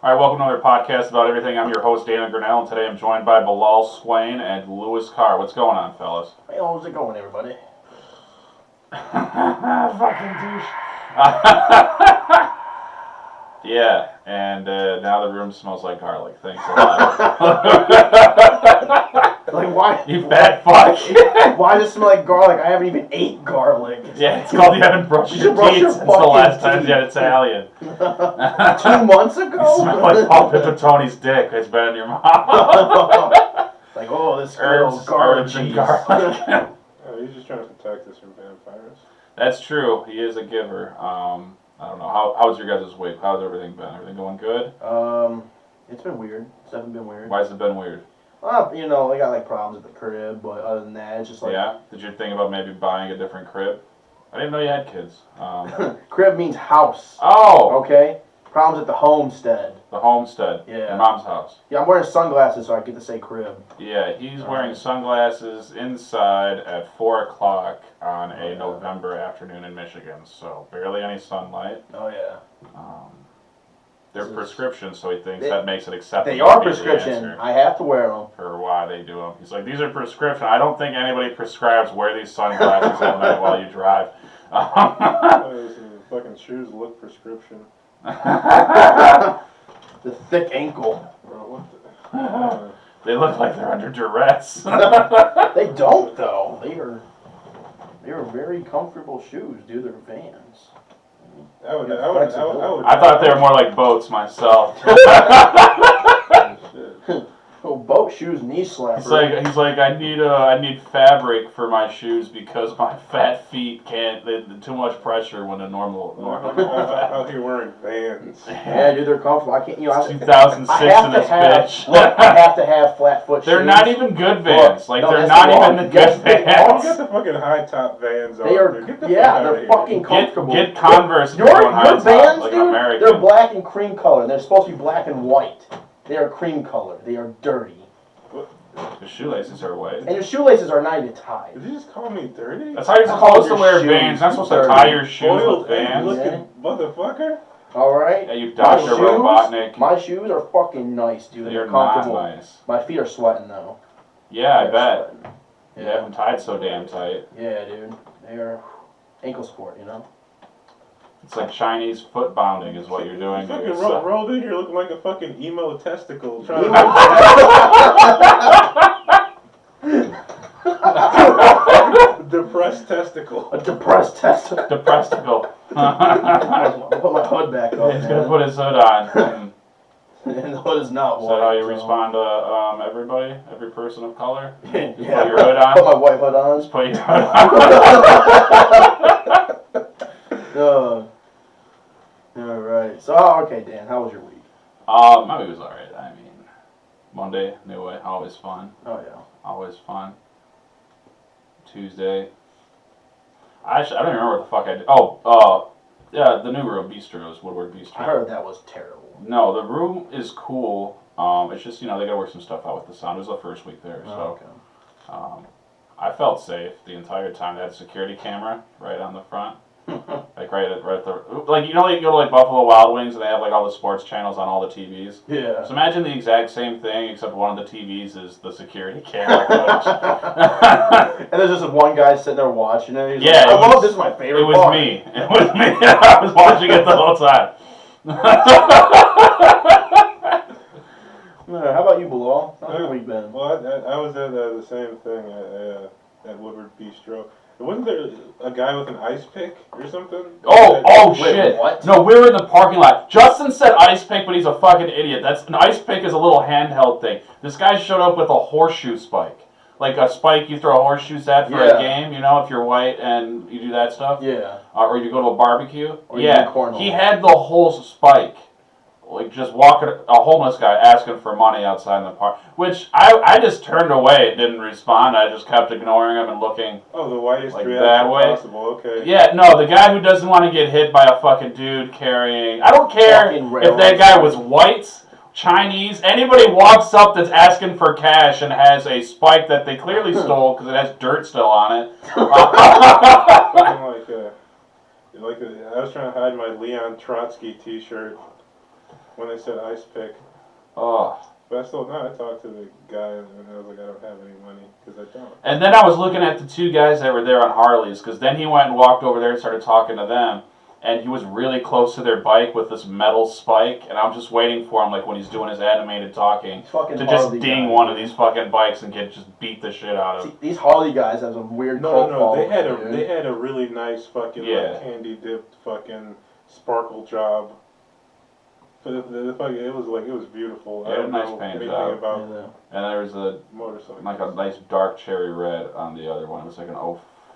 All right, welcome to another podcast about everything. I'm your host, Dana Grinnell, and today I'm joined by Bilaal, Swain, and Lewis Carr. What's going on, fellas? Hey, how's it going, everybody? Fucking douche. Yeah, and now the room smells like garlic. Thanks a lot. Like, why? You fat fuck. Why does it smell like garlic? I haven't even ate garlic. Yeah, it's called you haven't brushed your teeth since the last time you had Italian. 2 months ago? You smell like Paul Pipitoni's dick. It's been in your mouth. Like, oh, this smells garlic. He's just trying to protect us from vampires. That's true. He is a giver. I don't know. How's your guys' week? How's everything been? Everything going good? It's been weird. Stuff has been weird. Why has it been weird? You know, I got like problems at the crib, but other than that, it's just like... Yeah? Did you think about maybe buying a different crib? I didn't know you had kids. Crib means house. Oh! Okay? Problems at the homestead. The homestead. Yeah. Your mom's house. Yeah, I'm wearing sunglasses, so I get to say crib. Yeah, he's wearing sunglasses inside at 4 o'clock on a November afternoon in Michigan, so barely any sunlight. Oh, yeah. They're prescriptions, so he thinks that makes it acceptable. They are prescription. I have to wear them. For why they do them. He's like, these are prescription. I don't think anybody prescribes wear these sunglasses at night while you drive. Those fucking shoes look prescription. The thick ankle. Bro, what They look like they're under duress. They don't, though. They are very comfortable shoes, dude. They're Vans. I would. I thought they were more like boats myself. Oh, boat shoes, knee slapper. He's like, I need fabric for my shoes because my fat feet can't. Too much pressure when a normal. Out here wearing Vans. Yeah, dude, they're comfortable. I can't. You know, 2006 in this bitch. Look, I have to have flat foot shoes. They're not even good Vans. Look, they're not even the good Vans. You got the fucking high top Vans on. They are. Dude. They're fucking comfortable. Get Converse. Your Vans, like dude. American. They're black and cream color. They're supposed to be black and white. They are cream color. They are dirty. The shoelaces are white. And your shoelaces are not even tied. Did you just call me dirty? That's how you're supposed to wear Vans. You're not supposed to tie your shoes with Vans. Looking motherfucker. All right. Yeah, you Dr. Robotnik. My shoes are fucking nice, dude. They're comfortable. not nice. My feet are sweating though. Yeah, I bet. Sweating. You haven't tied so damn tight. Yeah, dude. They are ankle sport, you know. It's like Chinese foot bounding is what you're doing. You fucking rolled in here looking like a fucking emo testicle. Depressed testicle. A depressed testicle. Depressical. I'll put my hood back up. He's gonna put his hood on. And the hood is not Is white. that how you respond to everybody? Every person of color? Yeah. Put your hood on? Put my white hood on. Just put your hood on. Alright. So, okay, Dan, how was your week? My week was alright. I mean, Monday, new way, always fun. Oh, yeah. Always fun. Tuesday. I don't even remember what the fuck I did. Yeah, the new room, Bistro's, Woodward Bistro. I heard that was terrible. No, the room is cool. It's just, they gotta work some stuff out with the sound. It was the first week there, so. Okay. I felt safe the entire time. They had a security camera right on the front. Like right at the, like, you go to like Buffalo Wild Wings and they have like all the sports channels on all the TVs. Yeah. So imagine the exact same thing except one of the TVs is the security camera footage. And there's just one guy sitting there watching it. He's Yeah, like, I love this. Is my favorite. It was part. me. It was me. I was watching it the whole time. How about you, Bilaal? How's your week been? Well, I was at the same thing at Woodward Bistro. Wasn't there a guy with an ice pick or something? Oh Wait, shit! what? No, we were in the parking lot. Justin said ice pick, but he's a fucking idiot. An ice pick is a little handheld thing. This guy showed up with a horseshoe spike, like a spike you throw horseshoes at for a game. You know, if you're white and you do that stuff. Yeah. Or you go to a barbecue. Or you do cornhole. He had the whole spike. Like just walking, a homeless guy asking for money outside in the park, which I just turned away, didn't respond. I just kept ignoring him and looking. Oh, the whitest like reaction that way. possible. Okay. Yeah, no, the guy who doesn't want to get hit by a fucking dude carrying. I don't care if that guy was white, Chinese. Anybody walks up that's asking for cash and has a spike that they clearly stole because it has dirt still on it. I was trying to hide my Leon Trotsky T-shirt. when they said ice pick. Oh. But I talked to the guy and I was like, I don't have any money because I don't. And then I was looking at the two guys that were there on Harleys, because then he went and walked over there and started talking to them, and he was really close to their bike with this metal spike, and I'm just waiting for him, like when he's doing his animated talking, to just ding one of these fucking bikes and just beat the shit out of him. See, these Harley guys have some weird cult following. They had a really nice fucking like candy dipped fucking sparkle job. But it was beautiful. Yeah, I don't nice know paint anything job. about And there was a motorcycles. like a nice dark cherry red on the other one. It was like an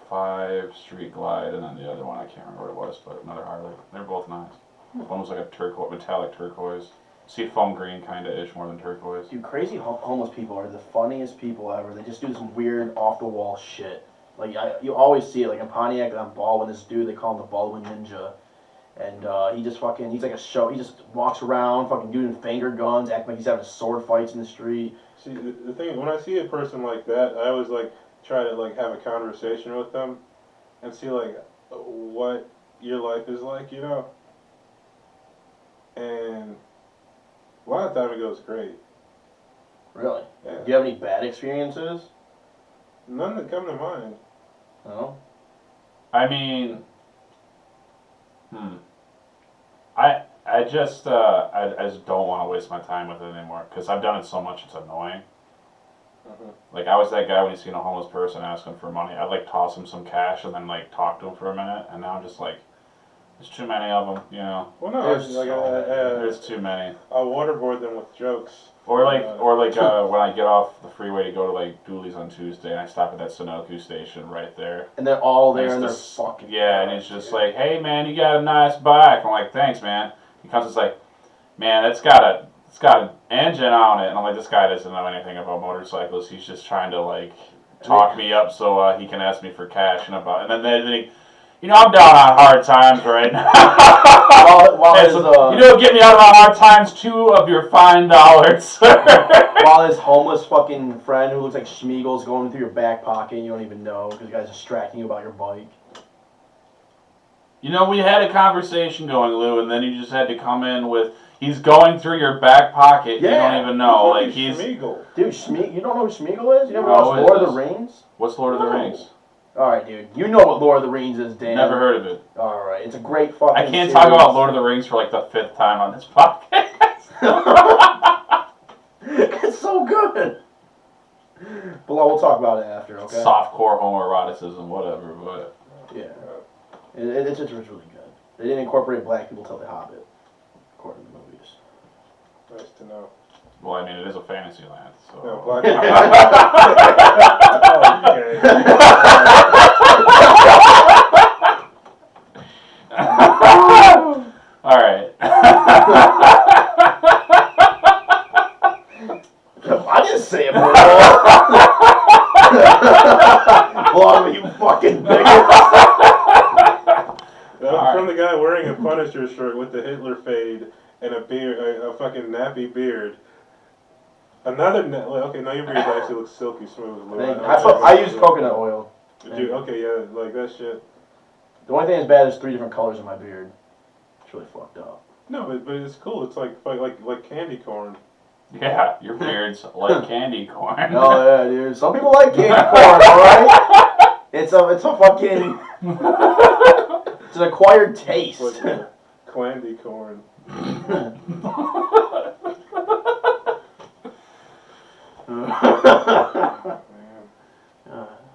05 Street Glide, and then the other one I can't remember what it was, but another Harley. They're both nice. One was like a turquoise, metallic turquoise. See foam green kind of ish more than turquoise. Dude, crazy homeless people are the funniest people ever. They just do some weird off the wall shit. Like you always see it, like in Pontiac on Baldwin. This dude, they call him the Baldwin Ninja. And he's like a show. He just walks around, fucking doing finger guns, acting like he's having sword fights in the street. See, the thing, when I see a person like that, I always like try to like have a conversation with them, and see like what your life is like, you know. And a lot of time it goes great. Really? Yeah. Do you have any bad experiences? None that come to mind. No. I mean, I just don't want to waste my time with it anymore, because I've done it so much it's annoying. Like, I was that guy when you seen a homeless person asking for money, I'd like toss him some cash and then like talk to him for a minute, and now I'm just like, there's too many of them, you know. Well, no, There's too many. I'll waterboard them with jokes. Or like when I get off the freeway to go to like Dooley's on Tuesday, and I stop at that Sunoco station right there. And they're all there, and they're just, fucking. Yeah, and it's just like, hey man, you got a nice bike. I'm like, thanks man. He comes, it's like, man, it's got an engine on it, and I'm like, this guy doesn't know anything about motorcycles. He's just trying to like talk me up so he can ask me for cash and then they. You know, I'm down on hard times right now. You know, get me out of my hard times, 2 of your fine dollars. While his homeless fucking friend who looks like Schmiegel's going through your back pocket and you don't even know because the guy's distracting you about your bike. You know, we had a conversation going, Lou, and then you just had to come in with, he's going through your back pocket, you don't even know. Like, he's... Schmiegel. Dude, you don't know who Schmiegel is? You never watched Lord of the Rings? What's Lord of the Rings? Alright, dude. You know what Lord of the Rings is, Dan. Never heard of it. Alright, it's a great fucking I can't series. talk about Lord of the Rings for like the 5th time on this podcast. It's so good. Bilal, we'll talk about it after, okay? Softcore homoeroticism, whatever, but... Yeah. It's really good. They didn't incorporate black people till The Hobbit, according to the movies. Nice to know. Well, I mean, it is a fantasy land, so... No, black Alright. I didn't say it, bro. Well, you fucking bigot. From the guy wearing a Punisher shirt with the Hitler fade and a beard, a fucking nappy beard. Okay, now your beard actually looks silky smooth. I use coconut oil. Okay, yeah, like that shit. The only thing that's bad is 3 different colors in my beard. It's really fucked up. No, but it's cool. It's like candy corn. Yeah, your beard's like candy corn. Oh yeah, dude. Some people like candy corn, alright? It's a fucking... It's an acquired taste. It's like candy corn. I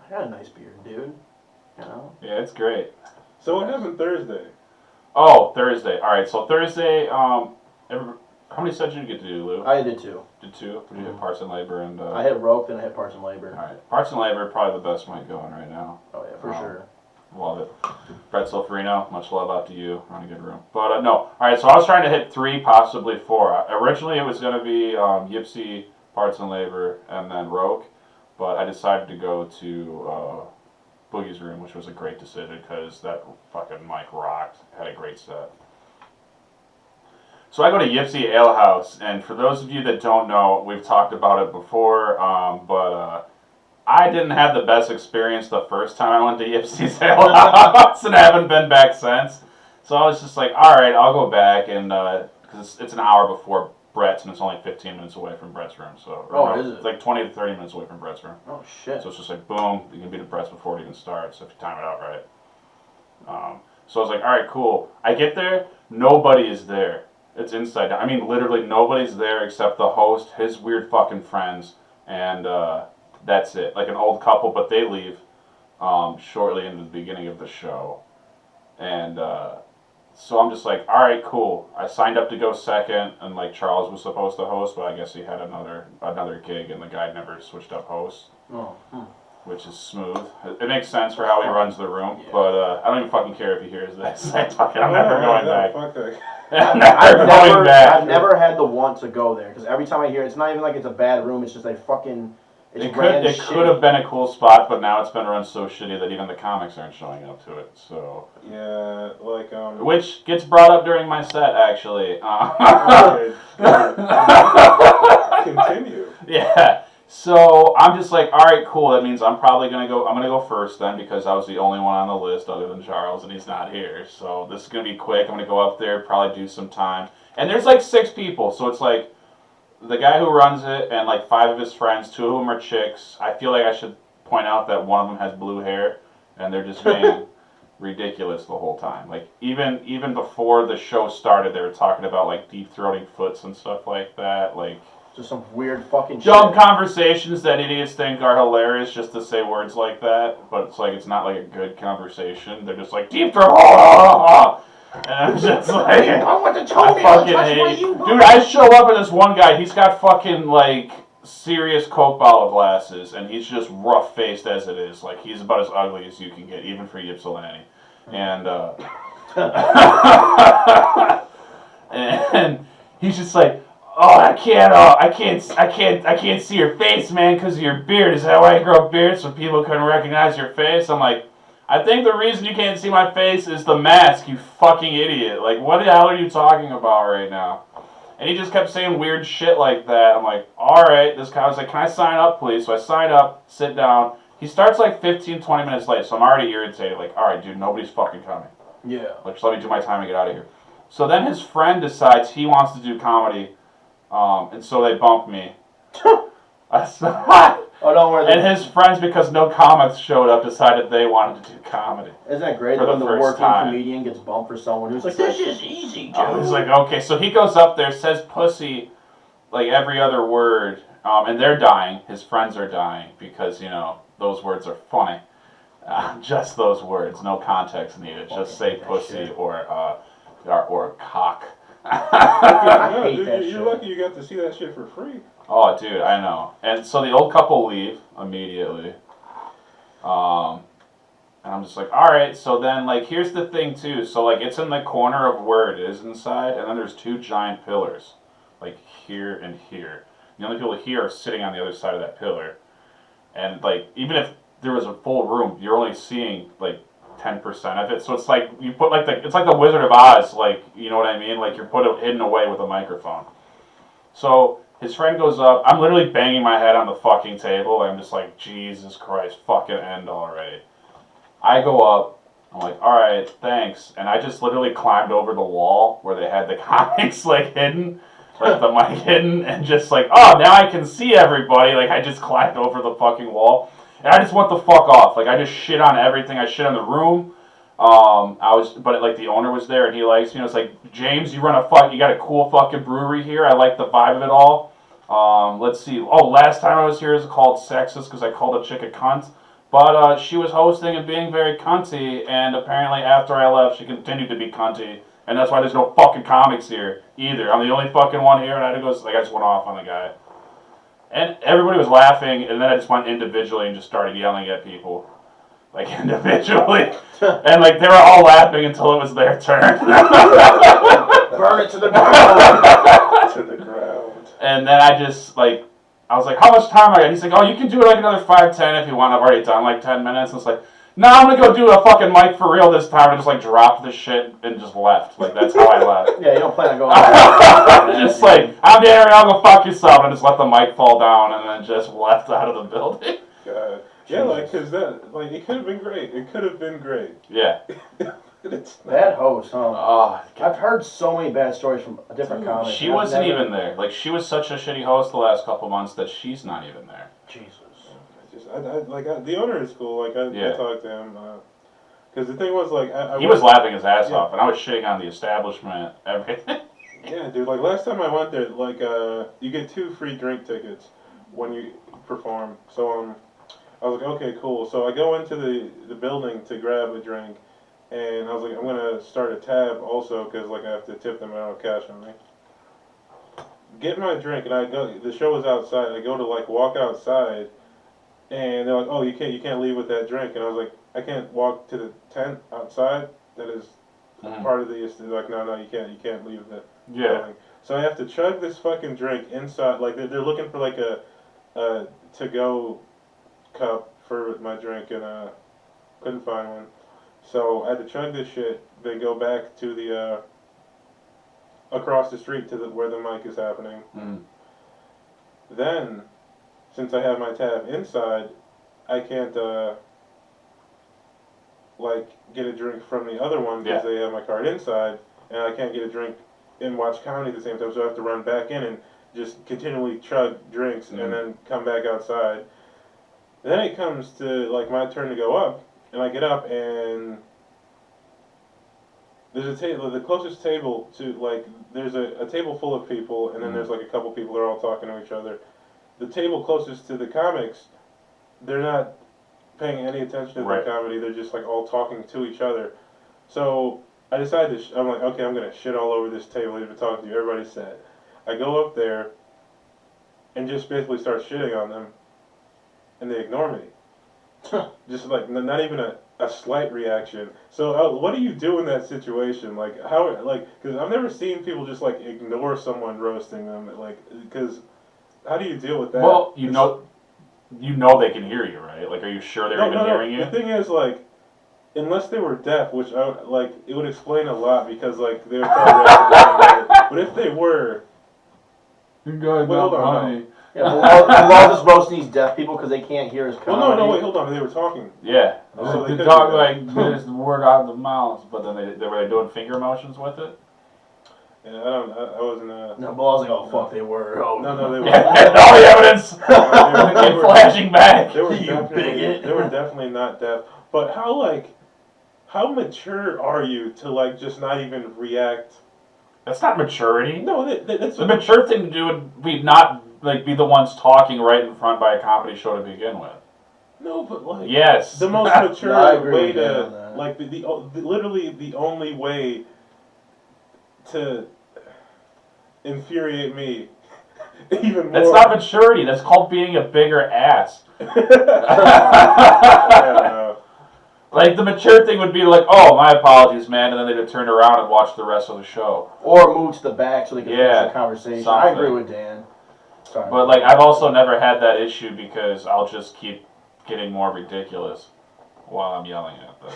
got a nice beard, dude. You know? Yeah, it's great. So what happened Thursday? Oh, Thursday. Alright, so Thursday, how many sets did you get to do, Lou? I did 2. Did 2? Did you hit Parts and Labor and... I hit Roke, then I hit Parts and Labor. Alright, Parts and Labor, probably the best mic going right now. Oh yeah, for sure. Love it. Brett Silferino, much love out to you. Run a good room. But no. Alright, so I was trying to hit 3, possibly 4. Originally it was going to be Yipsy, Parts and Labor, and then Roke. But I decided to go to Boogie's room, which was a great decision because that fucking mic rocked. Had a great set. So I go to Yipsy Ale House, and for those of you that don't know, we've talked about it before, but I didn't have the best experience the first time I went to Yipsy's Ale House, and I haven't been back since. So I was just like, alright, I'll go back, and because it's an hour before Brett's, and it's only 15 minutes away from Brett's room. So is it? It's like 20 to 30 minutes away from Brett's room. Oh shit. So it's just like boom, you can be to Brett's before it even starts if you time it out right. So I was like, all right, cool. I get there, nobody is there. It's inside down. I mean, literally nobody's there except the host, his weird fucking friends, and that's it. Like an old couple, but they leave shortly into the beginning of the show. And so I'm just like, all right, cool. I signed up to go second, and like Charles was supposed to host, but I guess he had another gig, and the guy never switched up hosts. Oh. Which is smooth. It makes sense for how he runs the room, but I don't even fucking care if he hears this. I'm never going back. Fuck that. I've never had the want to go there because every time I hear it, it's not even like it's a bad room. It's just like fucking. It could have been a cool spot, but now it's been run so shitty that even the comics aren't showing up to it. So yeah, like which gets brought up during my set actually. Continue. Yeah. So I'm just like, all right, cool. That means I'm probably gonna go. I'm gonna go first then because I was the only one on the list other than Charles, and he's not here. So this is gonna be quick. I'm gonna go up there, probably do some time. And there's like 6 people, so it's like the guy who runs it and like 5 of his friends. 2 of them are chicks. I feel like I should point out that one of them has blue hair, and they're just being ridiculous the whole time. Like even before the show started, they were talking about like deep throating foots and stuff like that. Like. Just some weird fucking dumb shit. conversations that idiots think are hilarious just to say words like that, but it's like it's not like a good conversation. They're just like deep throat, and I'm just like, I fucking hate. Dude, I show up and this one guy, he's got fucking like serious Coke bottle glasses, and he's just rough faced as it is. Like he's about as ugly as you can get, even for Ypsilanti, and and he's just like. Oh, I can't see your face, man, because of your beard. Is that why I grew up beard, so people couldn't recognize your face? I'm like, I think the reason you can't see my face is the mask, you fucking idiot. Like, what the hell are you talking about right now? And he just kept saying weird shit like that. I'm like, all right. This guy was like, can I sign up, please? So I signed up, sit down. He starts like 15, 20 minutes late, so I'm already irritated. Like, all right, dude, nobody's fucking coming. Yeah. Like, just let me do my time and get out of here. So then his friend decides he wants to do comedy. And so they bumped me. Oh, don't worry. And his friends, because no comics showed up, decided they wanted to do comedy. Isn't that great when the working comedian gets bumped for someone who's like, this is easy, dude. He's like, okay. So he goes up there, says pussy like every other word, and they're dying. His friends are dying because, you know, those words are funny. Just those words, no context needed. Just say pussy or cock. No, dude, you're lucky you got to see that shit for free. Oh, dude, I know. And so the old couple leave immediately. And I'm just like, all right. So then, like, here's the thing, too. So, like, it's in the corner of where it is inside, and then there's 2 giant pillars, like, here and here. The only people here are sitting on the other side of that pillar. And, like, even if there was a full room, you're only seeing, like, 10% of it. So it's like you put like it's like the Wizard of Oz, like, you know what I mean? Like you're hidden away with a microphone. So his friend goes up. I'm literally banging my head on the fucking table. I'm just like, Jesus Christ, fucking end already. I go up. I'm like, all right, thanks. And I just literally climbed over the wall where they had the comics like hidden, like the mic hidden, and just like, oh, now I can see everybody. Like I just climbed over the fucking wall. And I just went the fuck off. Like, I just shit on everything. I shit on the room. But like, the owner was there, and he likes me. It's like, James, you got a cool fucking brewery here. I like the vibe of it all. Let's see. Oh, last time I was here, it was called sexist because I called a chick a cunt. But she was hosting and being very cunty, and apparently after I left, she continued to be cunty. And that's why there's no fucking comics here either. I'm the only fucking one here, and I just went off on the guy. And everybody was laughing, and then I just went individually and just started yelling at people. Like, individually. And, like, they were all laughing until it was their turn. Burn it to the ground. To the ground. And then I was like, how much time I got? He's like, oh, you can do it like another 5-10 if you want. I've already done like 10 minutes. And it's like, no, I'm going to go do a fucking mic for real this time. And just, like, dropped the shit and just left. Like, that's how I left. Yeah, you don't plan on going Just like, I'm there, I'll go fuck yourself. And just let the mic fall down and then just left out of the building. God. Yeah, like, because that, like, it could have been great. It could have been great. Yeah. Bad host, huh? Oh, I've heard so many bad stories from different comics. she wasn't even there. Like, she was such a shitty host the last couple months that she's not even there. Jesus. The owner is cool. Like, I talked to him. Because the thing was, like... He was laughing his ass off, and I was shitting on the establishment, everything. Yeah, dude, like, last time I went there, like, you get 2 free drink tickets when you perform. So, I was like, okay, cool. So I go into the building to grab a drink, and I was like, I'm going to start a tab also, because, like, I have to tip them, I don't have cash on me. Get my drink, and I go, the show was outside, I go to, like, walk outside, and they're like, oh, you can't leave with that drink. And I was like, I can't walk to the tent outside. That is part of the. They're like, no, you can't leave the building. So I have to chug this fucking drink inside. Like they're looking for like a to-go cup for my drink, and couldn't find one. So I had to chug this shit, then go back to the across the street to where the mic is happening. Then, since I have my tab inside, I can't like get a drink from the other one because they have my card inside, and I can't get a drink and watch comedy at the same time. So I have to run back in and just continually chug drinks and then come back outside. And then it comes to like my turn to go up, and I get up and there's a table. The closest table to like there's a table full of people, and then there's like a couple people that are all talking to each other. The table closest to the comics, they're not paying any attention to the comedy. They're just like all talking to each other. So I decided I'm like, okay, I'm gonna shit all over this table. They've been talking to you. Everybody's set. I go up there and just basically start shitting on them, and they ignore me. Just like not even a slight reaction. So what do you do in that situation? Like how because I've never seen people just like ignore someone roasting them. Like because how do you deal with that? Well, you know they can hear you, right? Like, are you sure they're even hearing you? The thing is, like, unless they were deaf, which it would explain a lot because like they're probably but if they were, hold on. Yeah, Bilaal just roasting these deaf people because they can't hear his comedy. Well, no, wait, hold on. They were talking. Yeah, So they talk like this, the word out of the mouth, but then they were doing finger motions with it. Yeah, I wasn't. No, Bilal's like, oh fuck, they were. Oh no, they were. All the evidence. They were flashing back. They were definitely not deaf. But how mature are you to like just not even react? That's not maturity. No, that's the mature thing to do would be not like be the ones talking right in front by a comedy show to begin with. No, but like yes, the most mature way to like the literally the only way to infuriate me even more. That's not maturity. That's called being a bigger ass. Like, the mature thing would be like, oh, my apologies, man, and then they'd turn around and watch the rest of the show. Or move to the back so they can finish the conversation. Something. I agree with Dan. Sorry. But, like, I've also never had that issue because I'll just keep getting more ridiculous while I'm yelling at them.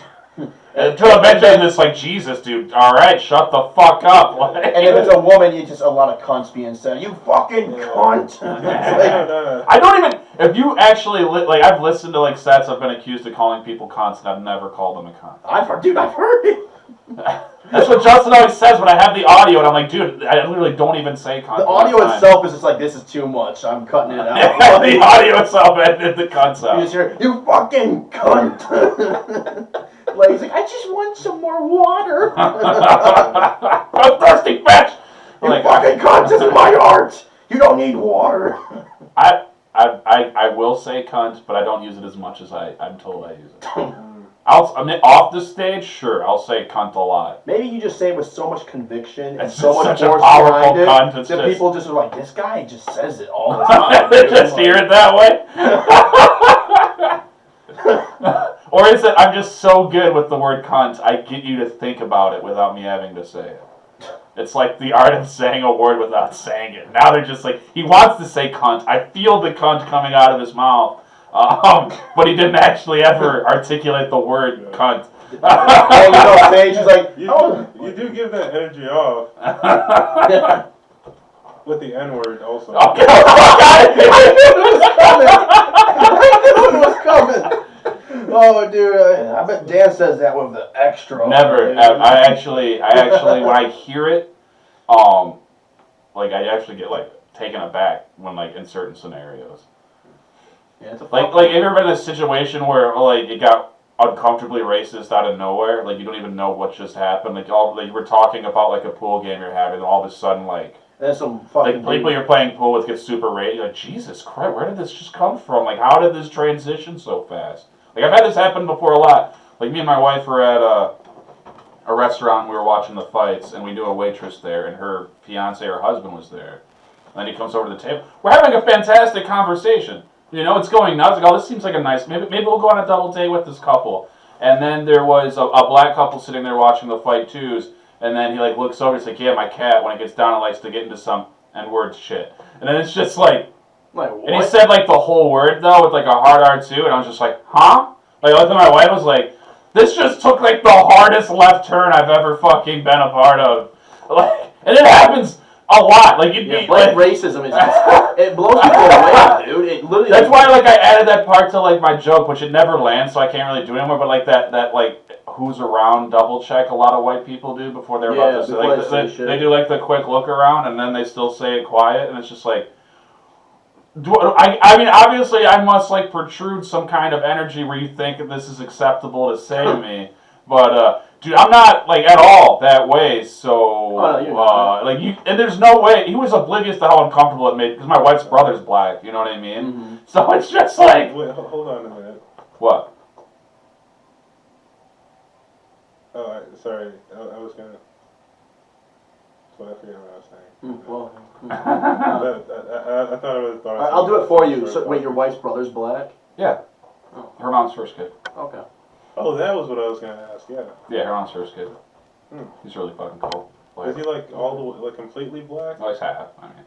Until eventually it's like, Jesus, dude, alright, shut the fuck up. And if it's a woman, you just a lot of cunts being said. You fucking cunt! I don't even, if you actually, I've listened to, like, sets I've been accused of calling people cunts, and I've never called them a cunt. I've heard it! That's what Justin always says when I have the audio, and I'm like, dude, I literally don't even say cunt. The audio itself is just like, this is too much, I'm cutting it out. The audio itself edited the cunts out. You just hear, you fucking cunt! Like, he's like, I just want some more water. I'm thirsty, bitch. You fucking cunt! This is my art. You don't need water. I will say cunt, but I don't use it as much as I'm told I use it. Off the stage, sure, I'll say cunt a lot. Maybe you just say it with so much conviction and it's so much such a force powerful behind it cunt. that people just are like, this guy just says it all the time. They just hear it that way. Or is it, I'm just so good with the word cunt, I get you to think about it without me having to say it. It's like the art of saying a word without saying it. Now they're just like, he wants to say cunt. I feel the cunt coming out of his mouth. But he didn't actually ever articulate the word cunt. Sage is like, you do give that energy off. With the N-word also. Okay. I knew it was coming. Oh, dude, I bet Dan says that with the extra. Never. I actually, when I hear it, like I actually get like taken aback when like in certain scenarios. Yeah, it's a Like have you ever been in a situation where like it got uncomfortably racist out of nowhere? Like you don't even know what just happened. Like you were talking about like a pool game you're having, and all of a sudden like. There's some fucking Like people you're playing pool with get super rage. Like Jesus Christ, where did this just come from? Like how did this transition so fast? Like I've had this happen before a lot. Like me and my wife were at a restaurant. We were watching the fights, and we knew a waitress there, and her fiance or husband was there. And then he comes over to the table. We're having a fantastic conversation. You know, it's going nuts. Like, oh, this seems like a nice. Maybe we'll go on a double date with this couple. And then there was a black couple sitting there watching the fight twos. And then he like looks over. He's like, "Yeah, my cat when it gets down, it likes to get into some N-word shit." And then it's just like what? And he said like the whole word though with like a hard R too, and I was just like, "Huh?" Like I looked at my wife, I was like, "This just took like the hardest left turn I've ever fucking been a part of." Like, and it happens a lot. Like you'd be like racism is just, it blows people away, dude. It literally. That's why like I added that part to like my joke, which it never lands, so I can't really do it anymore. But like that like. Who's around double check a lot of white people do before they're about to say like they do like the quick look around and then they still say it quiet and it's just like I mean obviously I must like protrude some kind of energy where you think this is acceptable to say to me, but dude I'm not like at all that way, so like you and there's no way he was oblivious to how uncomfortable it made because my wife's brother's black, you know what I mean? Mm-hmm. So it's just like wait, hold on a minute. What? Oh, sorry. I was gonna. So I forgot what I was saying. I thought it was. I'll do it for you. So, wait, your wife's brother's black? Yeah. Oh. Her mom's first kid. Okay. Oh, that was what I was gonna ask. Yeah. Yeah, her mom's first kid. He's really fucking cool. Like, is he like all the way, like completely black? Well, he's half. I mean.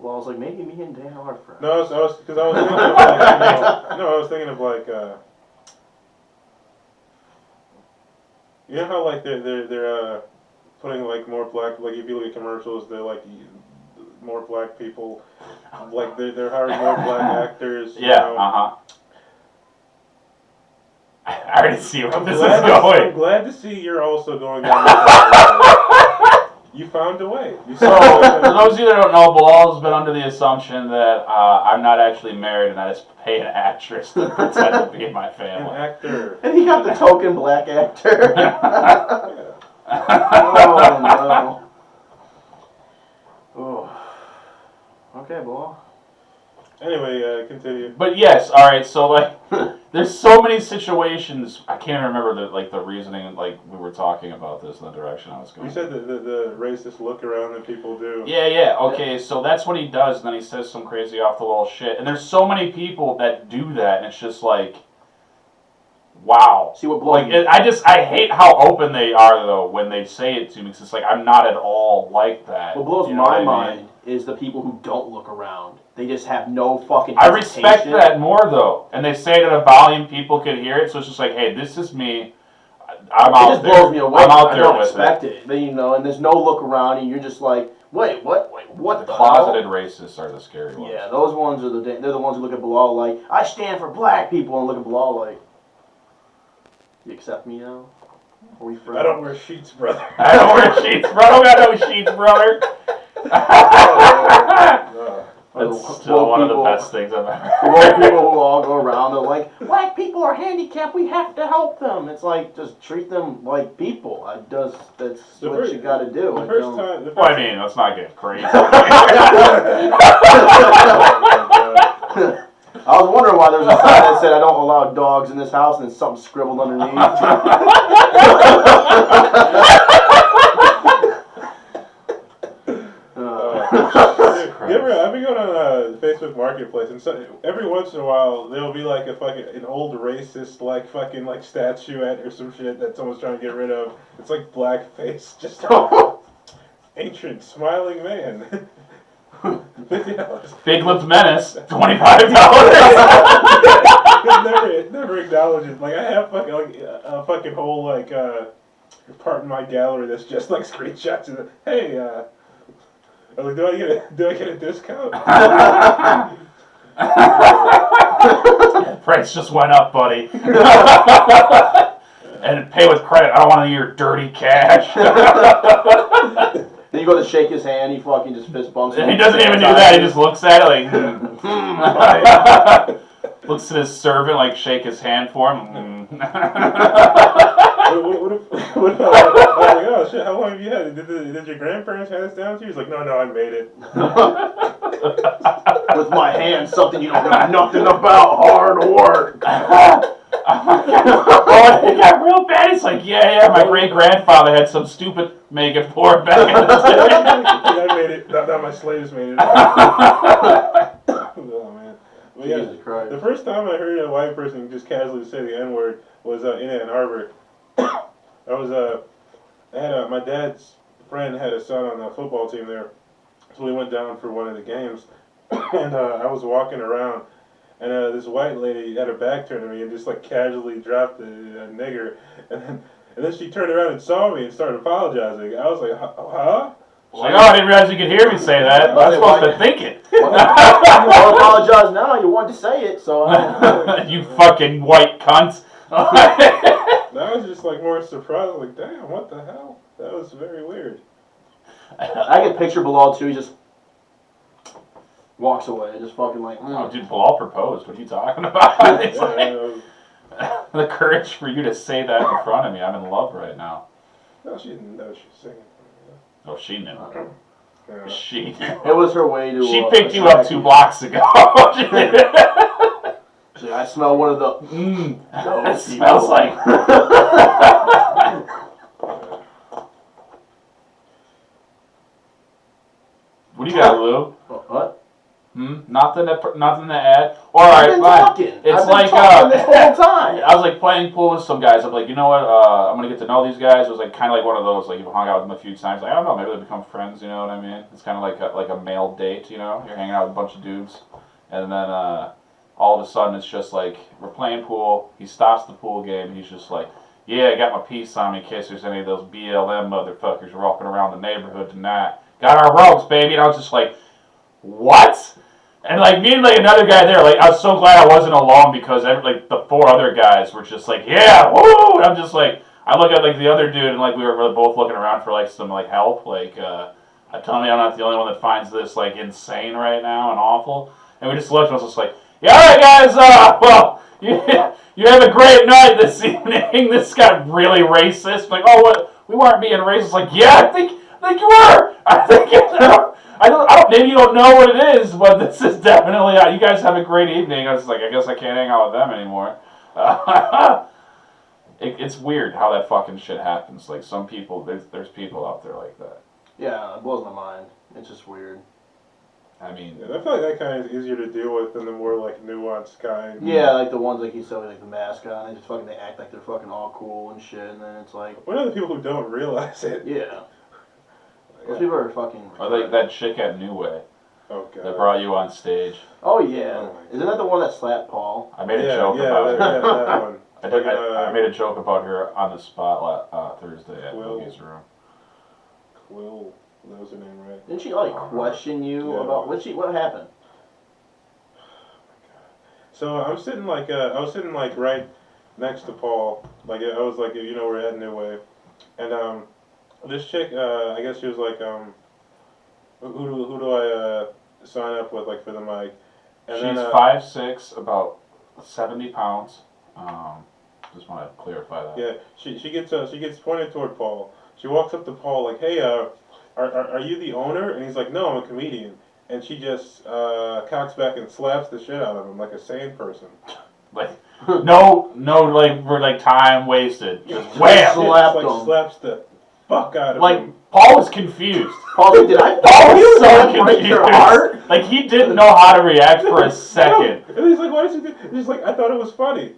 Well, I was like, maybe me and Dan are friends. No, I was thinking of like, I was thinking of like. You know how like they're putting like more black, like if you look at commercials, they're like more black people, like they're hiring more black actors. Yeah. I already see where this is going. I'm glad to see you're also going down this path. You found a way. So, for those of you that don't know, Bilal's been under the assumption that I'm not actually married and I just pay an actress to pretend to be in my family. An actor. And he got the token black actor. Oh, no. Oh. Okay, Bilal. Anyway, continue. But yes, all right. So like, there's so many situations. I can't remember the reasoning. Like we were talking about this in the direction I was going. You said the racist look around that people do. Yeah. Okay, so that's what he does, and then he says some crazy off the wall shit. And there's so many people that do that, and it's just like, wow. See what blows me? I hate how open they are though when they say it to me. Because it's like I'm not at all like that. What blows my mind is the people who don't look around. They just have no fucking I respect that more, though. And they say it at a volume people can hear it, so it's just like, hey, this is me. I'm out there. It just blows me away. I'm out there I don't with expect it. Then, you know, and there's no look around, and you're just like, wait, what the closeted hell? racists are the scary ones. Yeah, those ones are they're the ones who look at Bilaal like, I stand for black people, and look at Bilaal like, you accept me now? Are we friends? I don't wear sheets, brother. I don't wear sheets, bro. I don't got no sheets, brother. That's still one of the best things I've ever heard. People who all go around, they're like, black people are handicapped, we have to help them. It's like, just treat them like people. That's what you gotta do. Well, I mean, let's not get crazy. I was wondering why there was a sign that said, I don't allow dogs in this house, and then something scribbled underneath. I've been going on Facebook Marketplace, and so every once in a while there'll be like an old racist like statuette or some shit that someone's trying to get rid of. It's like blackface, just ancient smiling man. $50. Big lipped menace, $25. It never acknowledges. Like I have a fucking whole part in my gallery that's just like screenshots of it. Hey, I'm like, do I get a discount? Price just went up, buddy. And pay with credit. I don't want to your dirty cash. Then you go to shake his hand, he fucking just fist bumps him. He doesn't even do that. He just looks at it like, looks at his servant, like shake his hand for him. What about like, oh shit, how long have you had it? Did your grandparents hand this down to you? He's like, no, I made it. With my hands, something you don't know nothing about, hard work. Oh, it got real bad. It's like, yeah, my great-grandfather had some stupid make it for back in the day. I made it. Not my slaves made it. Oh, man. But yeah, Jesus Christ. the first time I heard a white person just casually say the N-word was in Ann Arbor. My dad's friend had a son on the football team there, so we went down for one of the games, and I was walking around, and this white lady had her back turned to me and just like casually dropped a nigger, and then she turned around and saw me and started apologizing. I was like, huh? She's like, oh, I didn't realize you could hear me say that. I was supposed to think it. You apologize now. You wanted to say it, so. You fucking white cunt. That was just like more surprised. Like, damn, what the hell? That was very weird. I can picture Bilaal too. He just walks away, just fucking like. Oh, dude, Bilaal proposed. What are you talking about? It's the courage for you to say that in front of me. I'm in love right now. No, she didn't know she was singing. Oh, she knew. Yeah. She knew. It was her way to. She picked you up 2 blocks ago. See, I smell one of the. It smells like. What do you got, Lou? What? Nothing to add. All right, I've been fine. talking. It's I've been like talking this whole time. I was like playing pool with some guys. I'm like, you know what? I'm gonna get to know these guys. It was like kind of like one of those like you hung out with them a few times. Like I don't know, maybe they become friends. You know what I mean? It's kind of like a male date. You know, you're hanging out with a bunch of dudes, and then all of a sudden it's just like we're playing pool. He stops the pool game. He's just like, yeah, I got my piece on me in case there's any of those BLM motherfuckers walking around the neighborhood tonight. Got our ropes, baby. And I was just like, what? And like me and like another guy there, like I was so glad I wasn't alone because like the 4 other guys were just like, yeah, woo! And I'm just like, I look at like the other dude and like we were both looking around for like some like help. Like, I tell me I'm not the only one that finds this like insane right now and awful. And we just looked and I was just like, yeah, all right, guys. Well, you have a great night this evening. This got really racist. Like, oh, what? We weren't being racist. Like, yeah, I think you were. I think I don't. Maybe you don't know what it is, but this is definitely. You guys have a great evening. I was like, I guess I can't hang out with them anymore. It's weird how that fucking shit happens. Like some people, there's people out there like that. Yeah, it blows my mind. It's just weird. I mean, yeah, I feel like that kind is easier to deal with than the more like nuanced kind. Yeah, like the ones like you said, like the mascot. They act like they're fucking all cool and shit, and then it's like. What are the people who don't realize it? Yeah. Those people are fucking. or like that chick at New Way Oh god. that brought you on stage. Oh yeah. Oh, Isn't that the one that slapped Paul? I made a joke about that, her. that one. I made a joke about her on the spot Thursday at Quill. Bogey's room. Quill, that was her name, right? Didn't she like question you about what happened? So I was sitting like right next to Paul, like I was like we're at New Way, and this chick I guess she was like who do I sign up with like for the mic? And She's then, 5'6", about 70 pounds. Just want to clarify that. Yeah, she gets pointed toward Paul. She walks up to Paul like, hey, are you the owner? And he's like, no, I'm a comedian. And she just cocks back and slaps the shit out of him like a sane person. Like no like time wasted. Just wham! Slaps the fuck out of Like him. Paul was confused. Paul, did I? Paul was so break your confused. heart? Like he didn't know how to react for a second. No. And he's like, why did you do? He's like, I thought it was funny.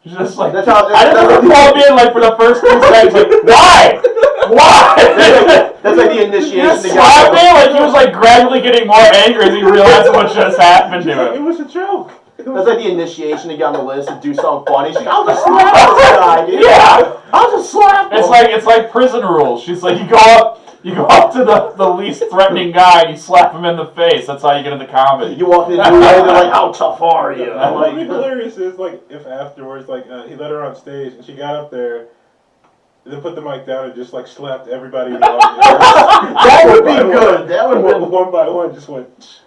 He's just like, That's how- I just remember Paul being like for the first 2 seconds, like, why? Why? That's like the initiation. He slapped me, like he was like gradually getting more angry as he realized what just happened to It him. was a joke. That's like the initiation to get on the list and do something funny. She's like, I'll just slap this guy, dude. Yeah. I'll just slap him. It's like prison rules. She's like, you go up You go up to the least threatening guy and you slap him in the face. That's how you get into comedy. You walk into the way, they're like, "How tough are you?" What would be Like, hilarious is like if afterwards, like he let her on stage and she got up there, then put the mic down and just like slapped everybody in the audience. that would be good. That would be one by one, just went.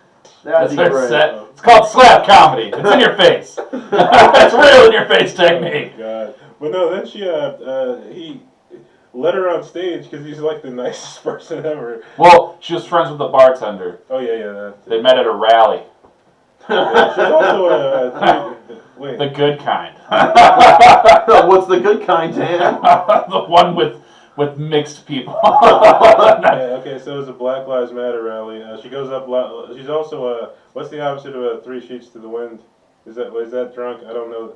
That'd be That's great. set. It's called slap comedy. It's in your face. It's real in your face technique. Oh, God. But no, then he let her on stage because he's like the nicest person ever. Well, she was friends with the bartender. Oh yeah. They met at a rally. Yeah, she's also wait. The good kind. What's the good kind, Dan? The one with mixed people. Yeah, okay, so it was a Black Lives Matter rally. She goes up. She's also what's the opposite of 3 sheets to the wind? Is that drunk? I don't know.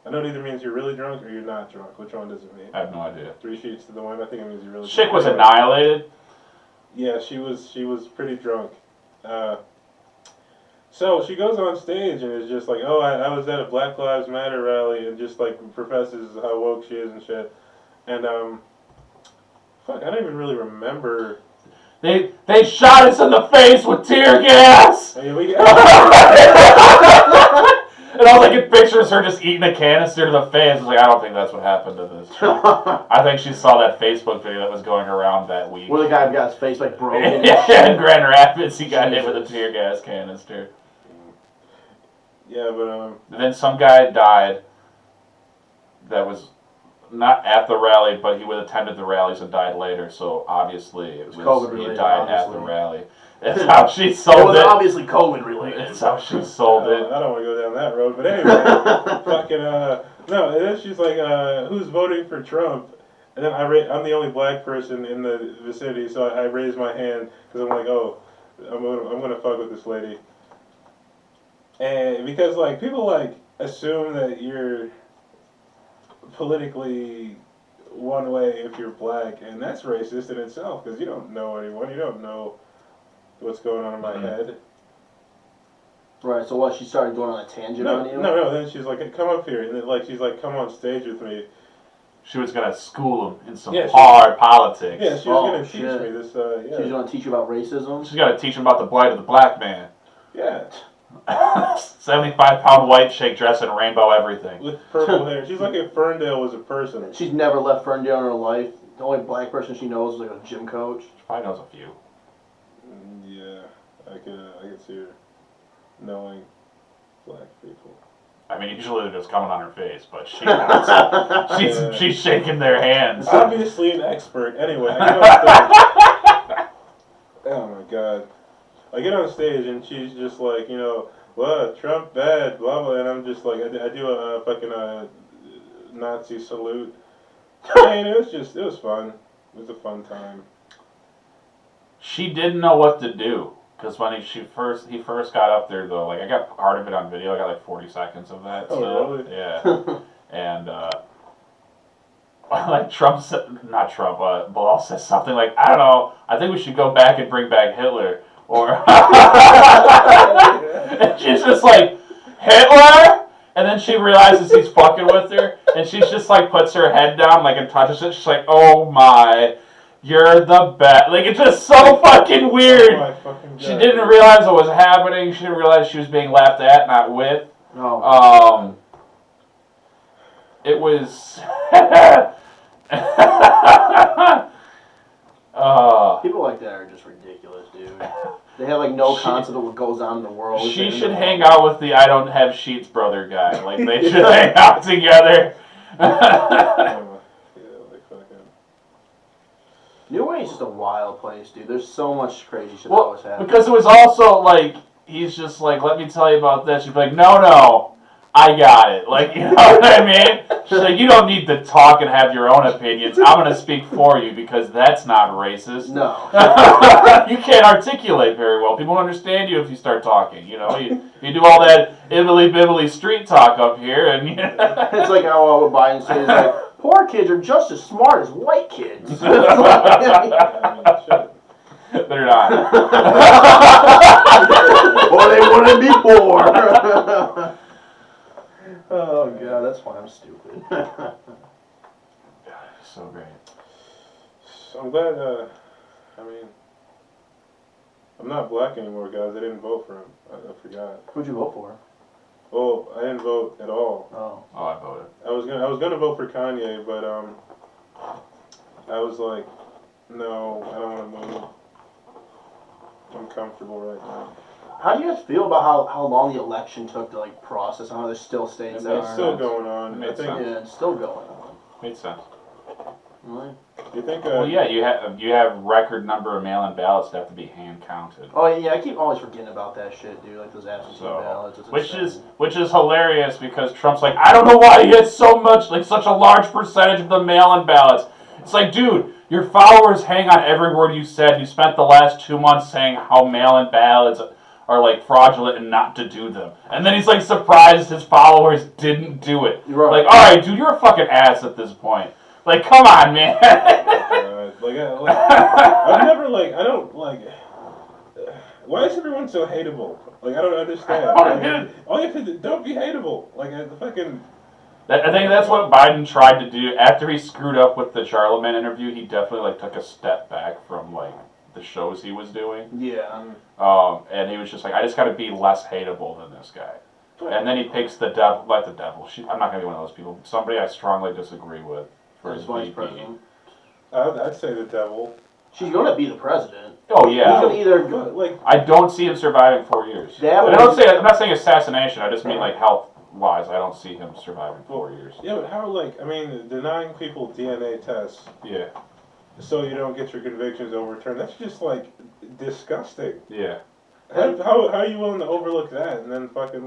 I know it either means you're really drunk or you're not drunk. Which one does it mean? I have no idea. 3 sheets to the wind. I think it means you're really. Chick drunk. was annihilated. Yeah, she was pretty drunk. So she goes on stage and is just like, oh, I was at a Black Lives Matter rally, and just like professes how woke she is and shit. And fuck, I don't even really remember. They shot us in the face with tear gas. I mean, And all I can picture is her just eating a canister to the face. I was like, I don't think that's what happened to this. I think she saw that Facebook video that was going around that week. Where the guy got his face like broken. Yeah, in Grand Rapids, he got hit with a tear gas canister. Yeah, but And then some guy died that was not at the rally, but he would have attended the rallies and died later. So obviously, it was COVID he related, died at obviously. the rally. That's how she It sold was it. obviously COVID related. That's how she sold it. I don't want to go down that road. But anyway, fucking no. And then she's like, who's voting for Trump? And then I'm the only black person in the vicinity, so I raise my hand because I'm like, oh, I'm gonna fuck with this lady. And because like people like assume that you're politically one way if you're black, and that's racist in itself because you don't know anyone, you don't know what's going on in my head. Right, so what, she started going on a tangent on you? No, then she's like, come up here, and then like she's like, come on stage with me. She was gonna school him in some Yeah, hard politics. Yeah, she was gonna teach me this. Yeah. She was gonna teach you about racism? She's gonna teach him about the blight of the black man. Yeah. 75-pound white chick dressed in rainbow everything. With purple hair. She's like if Ferndale was a person. She's never left Ferndale in her life. The only black person she knows is like a gym coach. She probably knows a few. Yeah, I could see her knowing black people. I mean, usually they're just coming on her face, but she knows. She's shaking their hands. Obviously an expert. Anyway, I get on stage. Oh my god. I get on stage and she's just like, you know, well, Trump bad, blah blah, and I'm just like, I do a fucking Nazi salute. And it was fun. It was a fun time. She didn't know what to do because when he first got up there though, like I got part of it on video. I got like 40 seconds of that. Oh, so, really? Yeah. And like Bilaal says something like, I don't know, I think we should go back and bring back Hitler. Or and she's just like, Hitler? And then she realizes he's fucking with her, and she's just like puts her head down like and touches it. She's like, oh my, you're the best. Like it's just so fucking weird. Oh my fucking God. She didn't realize what was happening. She didn't realize she was being laughed at, not with. Oh. It was. People like that are just ridiculous, dude. They have like no concept of what goes on in the world. She should hang out with the I don't have sheets brother guy. Like they should hang out together. New Wayne's just a wild place, dude. There's so much crazy shit that always happens. Because it was also like he's just like, let me tell you about this. She'd be like, no, I got it. Like, you know what I mean? She's like, you don't need to talk and have your own opinions. I'm going to speak for you because that's not racist. No. You can't articulate very well. People don't understand you if you start talking. You know, you do all that ibbly-bibbly street talk up here. And it's like how what Biden says, like, poor kids are just as smart as white kids. They're not. Or they wouldn't be poor. Oh god, that's why I'm stupid. So great. So I'm glad not black anymore, guys. I didn't vote for him. I forgot. Who'd you vote for? Oh, I didn't vote at all. Oh. Oh, I voted. I was gonna vote for Kanye, but I was like, no, I don't want to move. I'm comfortable right now. How do you guys feel about how long the election took to like process? I know there's still states that It's are. still going on. It I think. Yeah, it's still going on. Made sense. Really? You think? Well, yeah, you have record number of mail-in ballots that have to be hand counted. Oh yeah, I keep always forgetting about that shit, dude. Like those absentee ballots. It's Which is hilarious because Trump's like, I don't know why he gets so much, like such a large percentage of the mail-in ballots. It's like, dude, your followers hang on every word you said. You spent the last 2 months saying how mail-in ballots are like fraudulent and not to do them. And then he's like surprised his followers didn't do it. Right. Like, alright, dude, you're a fucking ass at this point. Like, come on, man. I've never I don't like. Why is everyone so hateable? Like I don't understand. All you have to do, don't be hateable. Like the fucking. I think that's what Biden tried to do after he screwed up with the Charlemagne interview. He definitely took a step back from the shows he was doing. Yeah. And he was just like, I just got to be less hateable than this guy. And then he picks the devil, like the devil. I'm not gonna be one of those people. Somebody I strongly disagree with for his vice VP. president. I'd say the devil. She's gonna be the president. Oh yeah. He's gonna either go, Like I don't see him surviving 4 years. That And I'm not saying assassination. I just mean health wise. I don't see him surviving 4 years. yeah, but how denying people DNA tests Yeah. so you don't get your convictions overturned. That's just disgusting. Yeah. How are you willing to overlook that and then fucking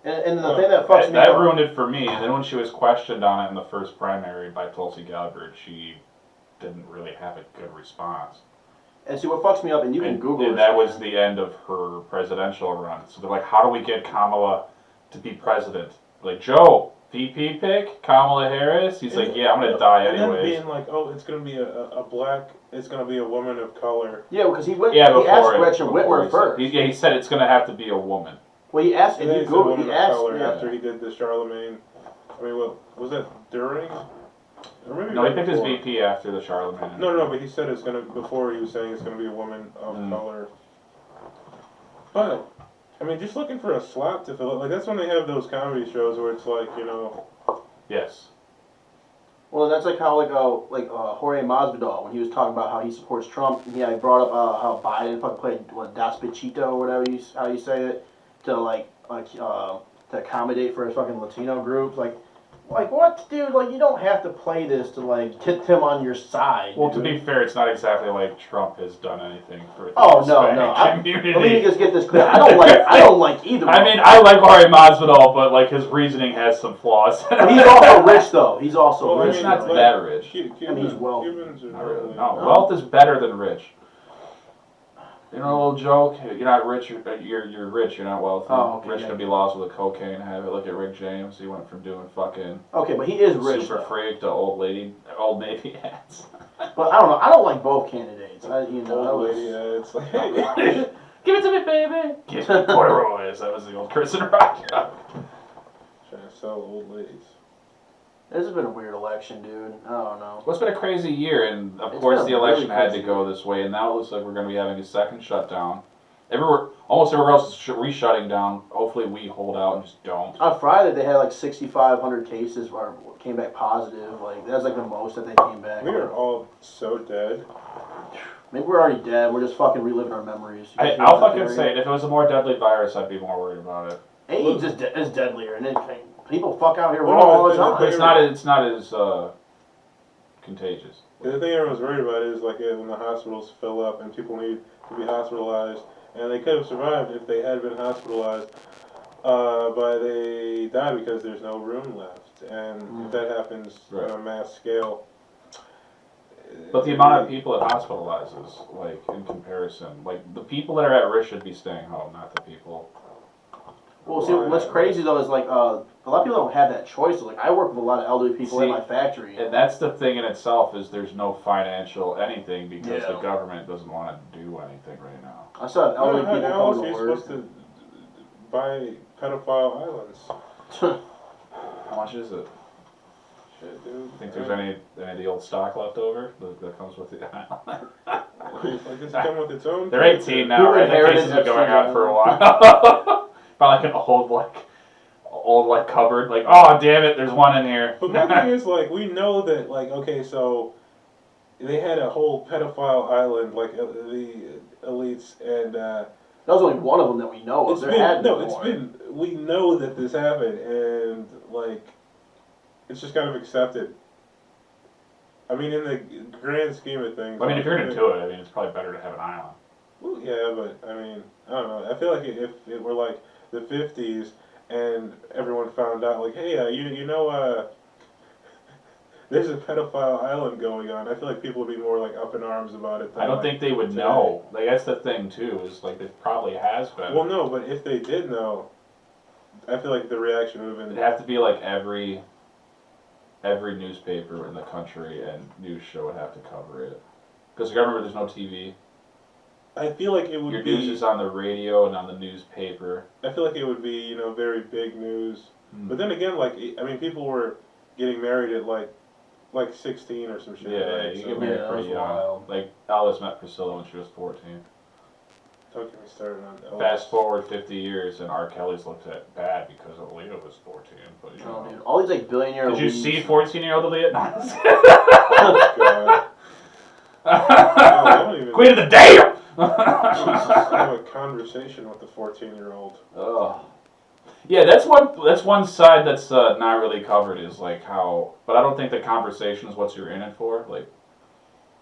and the thing that fucks me that up. ruined it for me. And then when she was questioned on it in the first primary by Tulsi Gabbard, she didn't really have a good response. And see what fucks me up, and you can Google and this, that man. was the end of her presidential run. So they're like, how do we get Kamala to be president? Like, Joe, VP pick? Kamala Harris? He's like, yeah, I'm going to die and anyways. then being like, oh, it's going to be a black, it's going to be a woman of color. Yeah, because he went. Yeah, he asked Gretchen Whitmer first. He said it's going to have to be a woman. Well, he asked, And and then he he said Googled. woman He of asked. color Yeah. after he did the Charlemagne. I mean, what was that during? Or maybe No, he right picked his before. VP after the Charlemagne. No, but he said it's gonna. Before he was saying it's gonna be a woman of color. But I mean, just looking for a slot to fill it. Like that's when they have those comedy shows where it's Yes. Well, that's like how Jorge Masvidal, when he was talking about how he supports Trump, and he brought up how Biden fucking played Despacito or whatever how you say it to to accommodate for his fucking Latino groups. Like what, dude? Like you don't have to play this to get them on your side. Well, dude. to be fair, it's not exactly like Trump has done anything for the no. Hispanic community. Let me just get this clear. I don't like either. I mean, I like Jorge Masvidal, but his reasoning has some flaws. But he's also rich, though. He's also Well, rich. He's not though. that rich. I mean, he's wealthy. Cubans are Not really. not No, wealth is better than rich. You know, a little joke. You're not rich. You're rich. You're not wealthy. Oh, okay, Rich yeah. can be lost with a cocaine habit. Look at Rick James. He went from doing fucking Okay, but he is rich. super though. freak to old Navy hats. But I don't know. I don't like both candidates. Old lady, it's like, hey. Give it to me, baby. Give me corduroys. That was the old Chris and Rock. Trying to sell old ladies. This has been a weird election, dude. I don't know. Well, it's been a crazy year, and of It's course been the a election really had to crazy go this way, and now it looks like we're going to be having a second shutdown. Almost everywhere else is re-shutting down. Hopefully we hold out and just don't. On Friday, they had 6,500 cases or came back positive. That's the most that they came back. We are all so dead. Maybe we're already dead. We're just fucking reliving our memories. I'll fucking say it. If it was a more deadly virus, I'd be more worried about it. AIDS is deadlier, and people fuck out here Well, raw all the the time. It's not as contagious. The thing everyone's worried about is when the hospitals fill up and people need to be hospitalized, and they could have survived if they had been hospitalized, but they die because there's no room left, and if that happens on a mass scale. But the amount of people it hospitalizes, in comparison, the people that are at risk should be staying home, not the people. Well, see, what's crazy though is a lot of people don't have that choice. I work with a lot of elderly people in my factory. And that's the thing in itself is there's no financial anything because the government doesn't want to do anything right now. I saw elderly people How come else to are you work. supposed to buy pedophile islands? How much is it? shit, dude. Think there's any of the old stock left over that comes with the island? Like, does it come with its own? They're 18 now, Who right? The inherited cases are going Epstein's on for a while. Probably like an old cupboard. Like, oh damn it, there's one in here. But my thing is, like, we know that, like, okay, so they had a whole pedophile island, like the elites, and That was only one of them that we know of. it's There been had no, been it's more. been we know that this happened, and like, it's just kind of accepted. I mean, in the grand scheme of things. I mean, if you're gonna do it, I mean, it's probably better to have an island. Well, yeah, but I mean, I don't know. I feel like if it were like the 50s and everyone found out, like, hey, you know, there's a pedophile island going on, I feel like people would be more like up in arms about it. I don't think they would today. know. Like that's the thing too. Is like it probably has been. Well, no, but if they did know, I feel like the reaction would have It'd been. have to be like every newspaper in the country and news show would have to cover it. Because remember, there's no TV. I feel like it would Your be. news is on the radio and on the newspaper. I feel like it would be, very big news. But then again, like, I mean, people were getting married at like 16 or some shit. Yeah, right? you So, get married that pretty was young. wild. Like Alice met Priscilla when she was 14. don't get me started on that. Fast forward 50 years, and R. Kelly's looked at bad because Aaliyah was 14. But you Oh, know. dude. All these like billionaire. Did you elites- see 14-year-old Aaliyah? God. I don't even. Queen of the damn! Jesus, I have a conversation with the 14-year-old. Ugh. Yeah, that's one side that's not really covered is like how, but I don't think the conversation is what you're in it for. Like,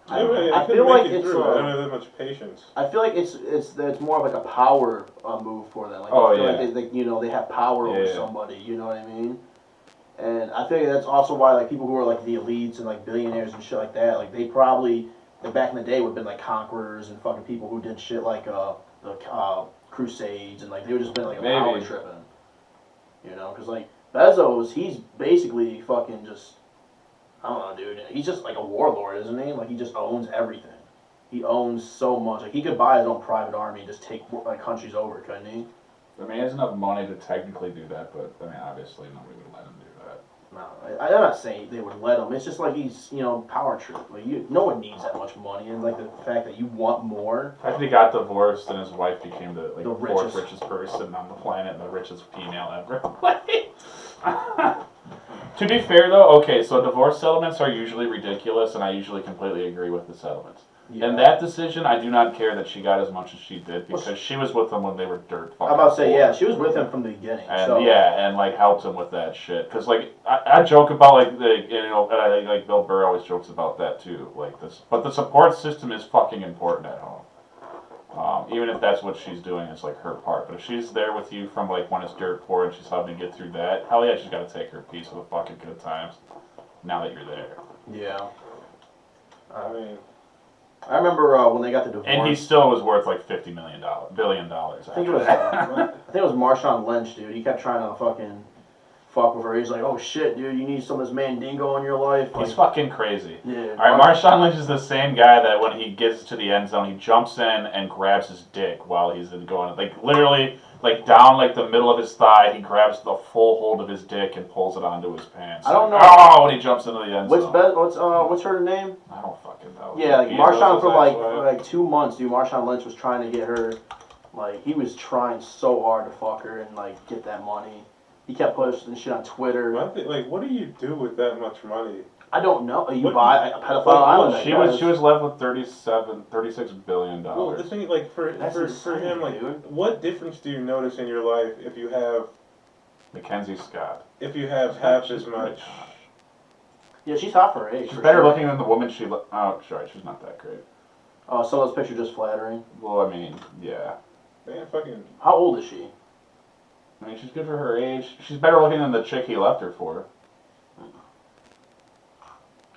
I I feel couldn't like make it it's, through. I don't have that much patience. I feel like it's more of like a power move for them. Like, Oh, I feel yeah. like they have power over Yeah. somebody. You know what I mean? And I think that's also why like people who are like the elites and like billionaires and shit like that, like they probably like, back in the day would have been like conquerors and fucking people who did shit like the Crusades and like they would just been like a power Maybe. tripping. You know, because like Bezos, he's basically fucking just I don't know, dude. He's just like a warlord, isn't he? Like he just owns everything. He owns so much. Like he could buy his own private army and just take like countries over, couldn't he? I mean, he has enough money to technically do that, but I mean, obviously nobody would let him do that. No, I'm not saying they would let him. It's just like he's power trip. Like no one needs that much money, and like the fact that you want more. The fact that he got divorced and his wife became the The fourth richest. richest person on the planet and the richest female ever. To be fair though, okay, so divorce settlements are usually ridiculous, and I usually completely agree with the settlements. Yeah. And that decision, I do not care that she got as much as she did because she was with them when they were dirt fucking I'm about to say, poor. yeah, she was with him from the beginning. And so. yeah, and like helped him with that shit. Cause like I joke about like like Bill Burr always jokes about that too. Like this, but the support system is fucking important at home. Even if that's what she's doing, it's like her part. But if she's there with you from like when it's dirt poor and she's helping you get through that, hell yeah, she's got to take her piece of the fucking good times. Now that you're there, Yeah. I mean, I remember when they got the divorce. and he still was worth like $50 billion. I think it was Marshawn Lynch, dude. He kept trying to fuck with her. He's like, oh shit, dude, you need some of this mandingo in your life. He's Like, fucking crazy. yeah. All right, Marshawn Lynch is the same guy that when he gets to the end zone, he jumps in and grabs his dick while he's going, like literally, like down like the middle of his thigh. He grabs the full hold of his dick and pulls it onto his pants. I don't know. Oh, when he jumps into the end zone. What's her name? I don't fucking know. Yeah, like He Marshawn knows for his like ex-wife. 2 months, dude. Marshawn Lynch was trying to get her, like he was trying so hard to fuck her and like get that money. He kept posting shit on Twitter. like, what do you do with that much money? I don't know. You What- buy a pedophile what- island. I She guess. was left with $36 billion. Well, the thing, like, for That's for insane, him, like, dude. what difference do you notice in your life if you have Mackenzie Scott. half She's as much? pretty hot. Yeah, she's hot for her age. She's for better sure. looking than the woman she. Oh, sorry, she's not that great. Oh, some of those pictures just flattering. Well, I mean, yeah. Man, fucking. How old is she? I mean, she's good for her age. She's better looking than the chick he left her for.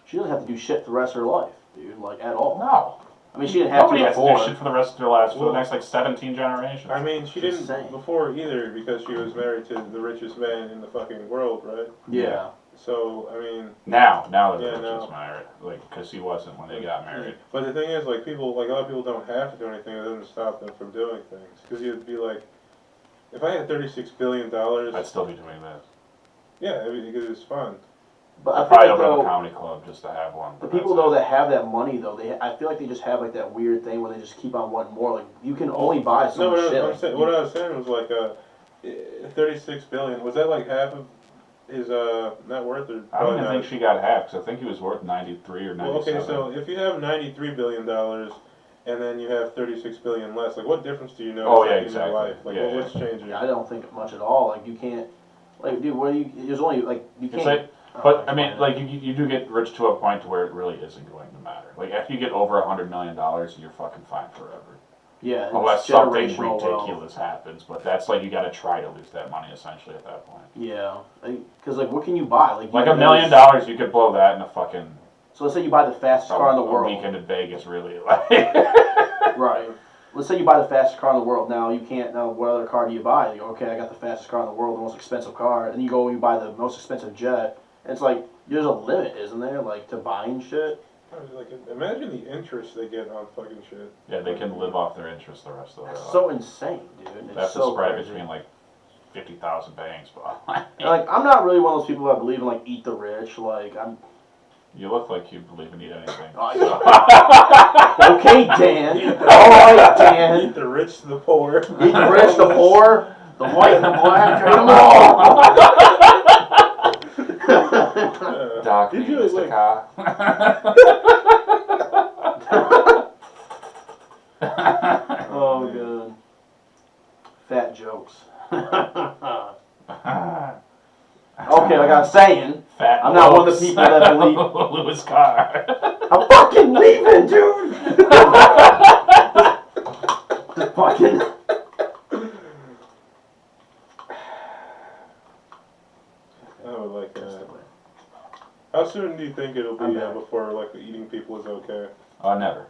She doesn't have to do shit the rest of her life, dude. Like at all. No. I mean, she didn't have Nobody to has to before. do shit for the rest of their lives, for the Well, next, like, 17 generations. I mean, she Just didn't saying. before either because she was married to the richest man in the fucking world, right? Yeah. So, I mean. Now the Yeah, bitch now. is married. Like, because he wasn't when they got married. But the thing is, like, a lot of people don't have to do anything. It doesn't stop them from doing things. Because you'd be like, if I had $36 billion, I'd still be doing this. yeah, I mean, because it's fun. But I'd I feel probably like open up a though, comedy club just to have one. the but people that's though it. that have that money though, I feel like they just have like that weird thing where they just keep on wanting more. Like you can only buy so No, much what shit. I was Like, saying, what I was saying was like 36 billion. Was that like half of his net worth? Or I don't even think she got half, because I think he was worth 93 or 97. Well, okay, so if you have $93 billion and then you have 36 billion less, like what difference do you notice Oh, yeah, in exactly. your life? Like Yeah, what's changing? yeah, I don't think much at all. Like you can't, like dude, what do you? There's only like you It's can't. like, but I mean, like you do get rich to a point to where it really isn't going to matter. Like after you get over $100 million, you're fucking fine forever. yeah, it's Unless something generational wealth. ridiculous happens, but that's like you got to try to lose that money essentially at that point. Yeah, because like what can you buy? Like Like you $1 million, you could blow that in a fucking So let's say you buy the fastest car in the a world. weekend in Vegas, really. Like, Right. Let's say you buy the fastest car in the world. Now you can't. Now what other car do you buy? You go, okay, I got the fastest car in the world, the most expensive car, and you go and you buy the most expensive jet. And it's like there's a limit, isn't there? Like to buying shit. Like imagine the interest they get on fucking shit. yeah, they can live off their interest the rest of their That's life. so insane, dude. It's That's so the spread crazy. between like 50,000 banks, but Like I'm not really one of those people that believe in like eat the rich. Like I'm. you look like you believe in eat anything. Okay, Dan. All right, Dan. Eat the rich to the poor. Eat the rich, the poor, the white, and the black. Eat them all. Doc, Did me, you, Mr. like- Carr. Oh, good. Fat jokes. Okay, like I was saying, Fat I'm not one of the blokes. people that believe. Lewis Carr. I'm fucking leaving, dude. Just fucking. I would like how soon do you think it'll I'm be back. before like eating people is okay? Never.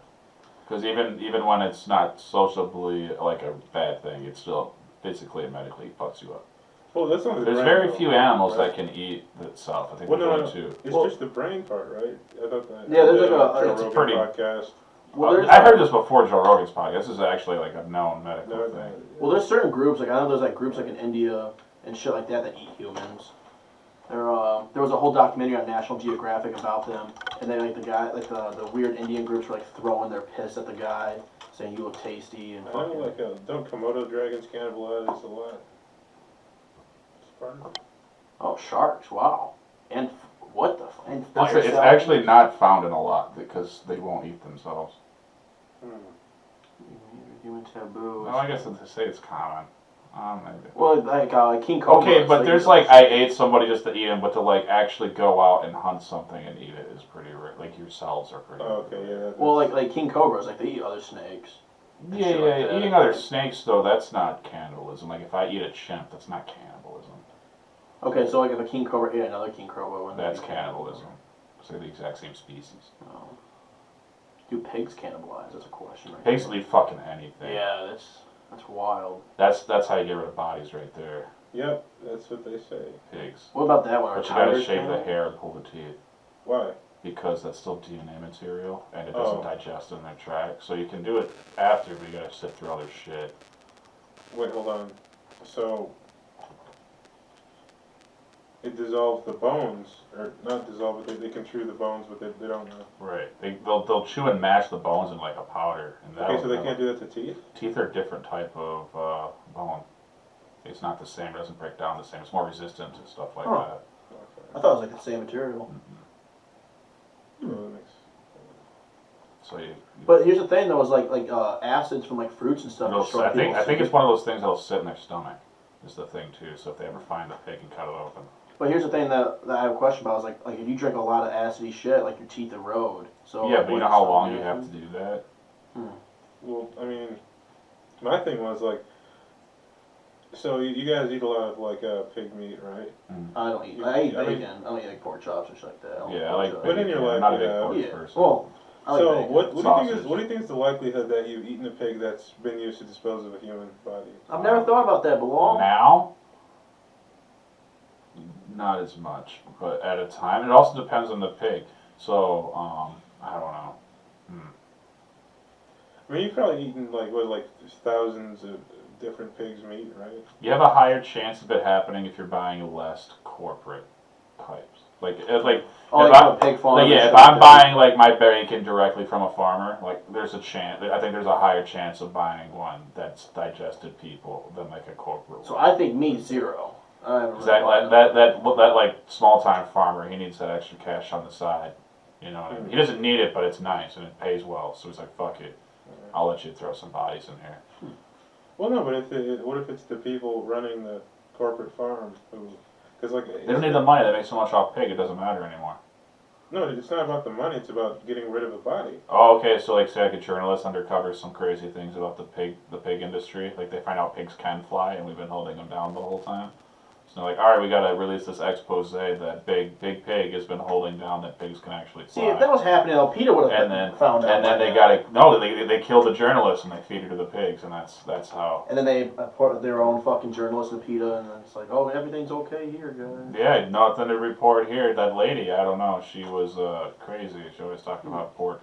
Because even when it's not sociably like a bad thing, it's still physically and medically fucks you up. Well, that's not the There's brain, very though, few animals right? that can eat itself. I think Well, there's no, only no. two. It's Well- just the brain part, right? I thought that. Yeah, there's like Joe a- it's Rogan pretty- podcast. Well, there's I heard this before Joe Rogan's podcast. This is actually like a known medical No, thing. Well, there's certain groups, like I know there's like groups like in India and shit like that eat humans. There was a whole documentary on National Geographic about them, and they like the guy, like the weird Indian groups were like throwing their piss at the guy, saying you look tasty and I know, fucking. like, don't Komodo dragons cannibalize a lot? It's part of it. Oh, sharks! Wow. And what the? And It's, fire it's salmon? actually not found in a lot because they won't eat themselves. Human taboo. Well, I guess they say it's common. Maybe. Well, like King Cobra. Okay, but there's like I ate somebody just to eat them, but to like actually go out and hunt something and eat it is pretty rare. Like yourselves are pretty. Oh, okay, yeah. Well, like King Cobras, like they eat other snakes. Yeah, shit yeah. like that. Eating other snakes though, that's not cannibalism. Like if I eat a chimp, that's not cannibalism. Okay, so like if a King Cobra ate another King Cobra, wouldn't that That's be cannibalism. So they're the exact same species. Oh. Do pigs cannibalize? That's a question, right? Pigs will eat fucking anything. Yeah, that's wild. That's how you get rid of bodies right there. Yep, that's what they say. Pigs. What about that one? But you gotta Tigers shave the cannibal? hair and pull the teeth. Why? Because that's still DNA material and it doesn't Oh. digest in their tract. So you can do it after, but you gotta sift through all their shit. Wait, hold on. So, it dissolves the bones, or not dissolve, but they can chew the bones, but they don't know. Right. They'll chew and mash the bones in like a powder. And Okay, so they can't do that to teeth? Teeth are a different type of bone. It's not the same. It doesn't break down the same. It's more resistant to stuff like Huh. that. I thought it was like the same material. Well, that makes- So you. But here's the thing, though, is like acids from like fruits and stuff. It'll destroy sit- I think people's it's teeth. one of those things that'll sit in their stomach. Is the thing too. So if they ever find the pig and cut it open. But here's the thing that I have a question about is like if you drink a lot of acidy shit, like your teeth erode. So Yeah, like, but you what- know how so long you yeah. have to do that. Well, I mean, my thing was like, so you guys eat a lot of like pig meat, right? I don't eat. I eat I mean- bacon. I don't eat like pork chops or shit like that. don't Yeah, I pork like. chops. But in your bacon. life, I'm not a you big have- pork Yeah. person. Well, I like So bacon. what do you think is Sausage. what do you think is the likelihood that you've eaten a pig that's been used to dispose of a human body? I've never thought about that, Bilaal. Now, not as much, but at a time. It also depends on the pig. So, I don't know. I mean, you've probably eaten like thousands of different pigs' meat, right? You have a higher chance of it happening if you're buying less corporate types. Like it's like Oh, if like I, a pig farm. like, and yeah, shit if I'm like that. buying like my bacon directly from a farmer, like there's a chance. I think there's a higher chance of buying one that's digested people than like a corporate So one. I think meat zero. I haven't 'Cause really bought that like small time farmer, he needs that extra cash on the side. You know what I mean? He doesn't need it, but it's nice and it pays well. So he's like, fuck it, I'll let you throw some bodies in here. Well, no, but what if it's the people running the corporate farm who, because like They don't need the money. They make so much off pig, it doesn't matter anymore. no, it's not about the money. It's about getting rid of a body. Oh, okay. So like, say like a journalist undercovers some crazy things about the pig industry. Like they find out pigs can fly, and we've been holding them down the whole time. So they're like, all right, we gotta release this expose that big pig has been holding down that pigs can actually fly. See, if that was happening, though, Peter would have and then found out. and then they gotta they kill the journalist and they feed her to the pigs, and that's how. And then they put their own fucking journalist with PETA, and it's like, oh, everything's okay here, guys. Yeah, nothing to report here. That lady, I don't know, she was crazy. She always talked about pork.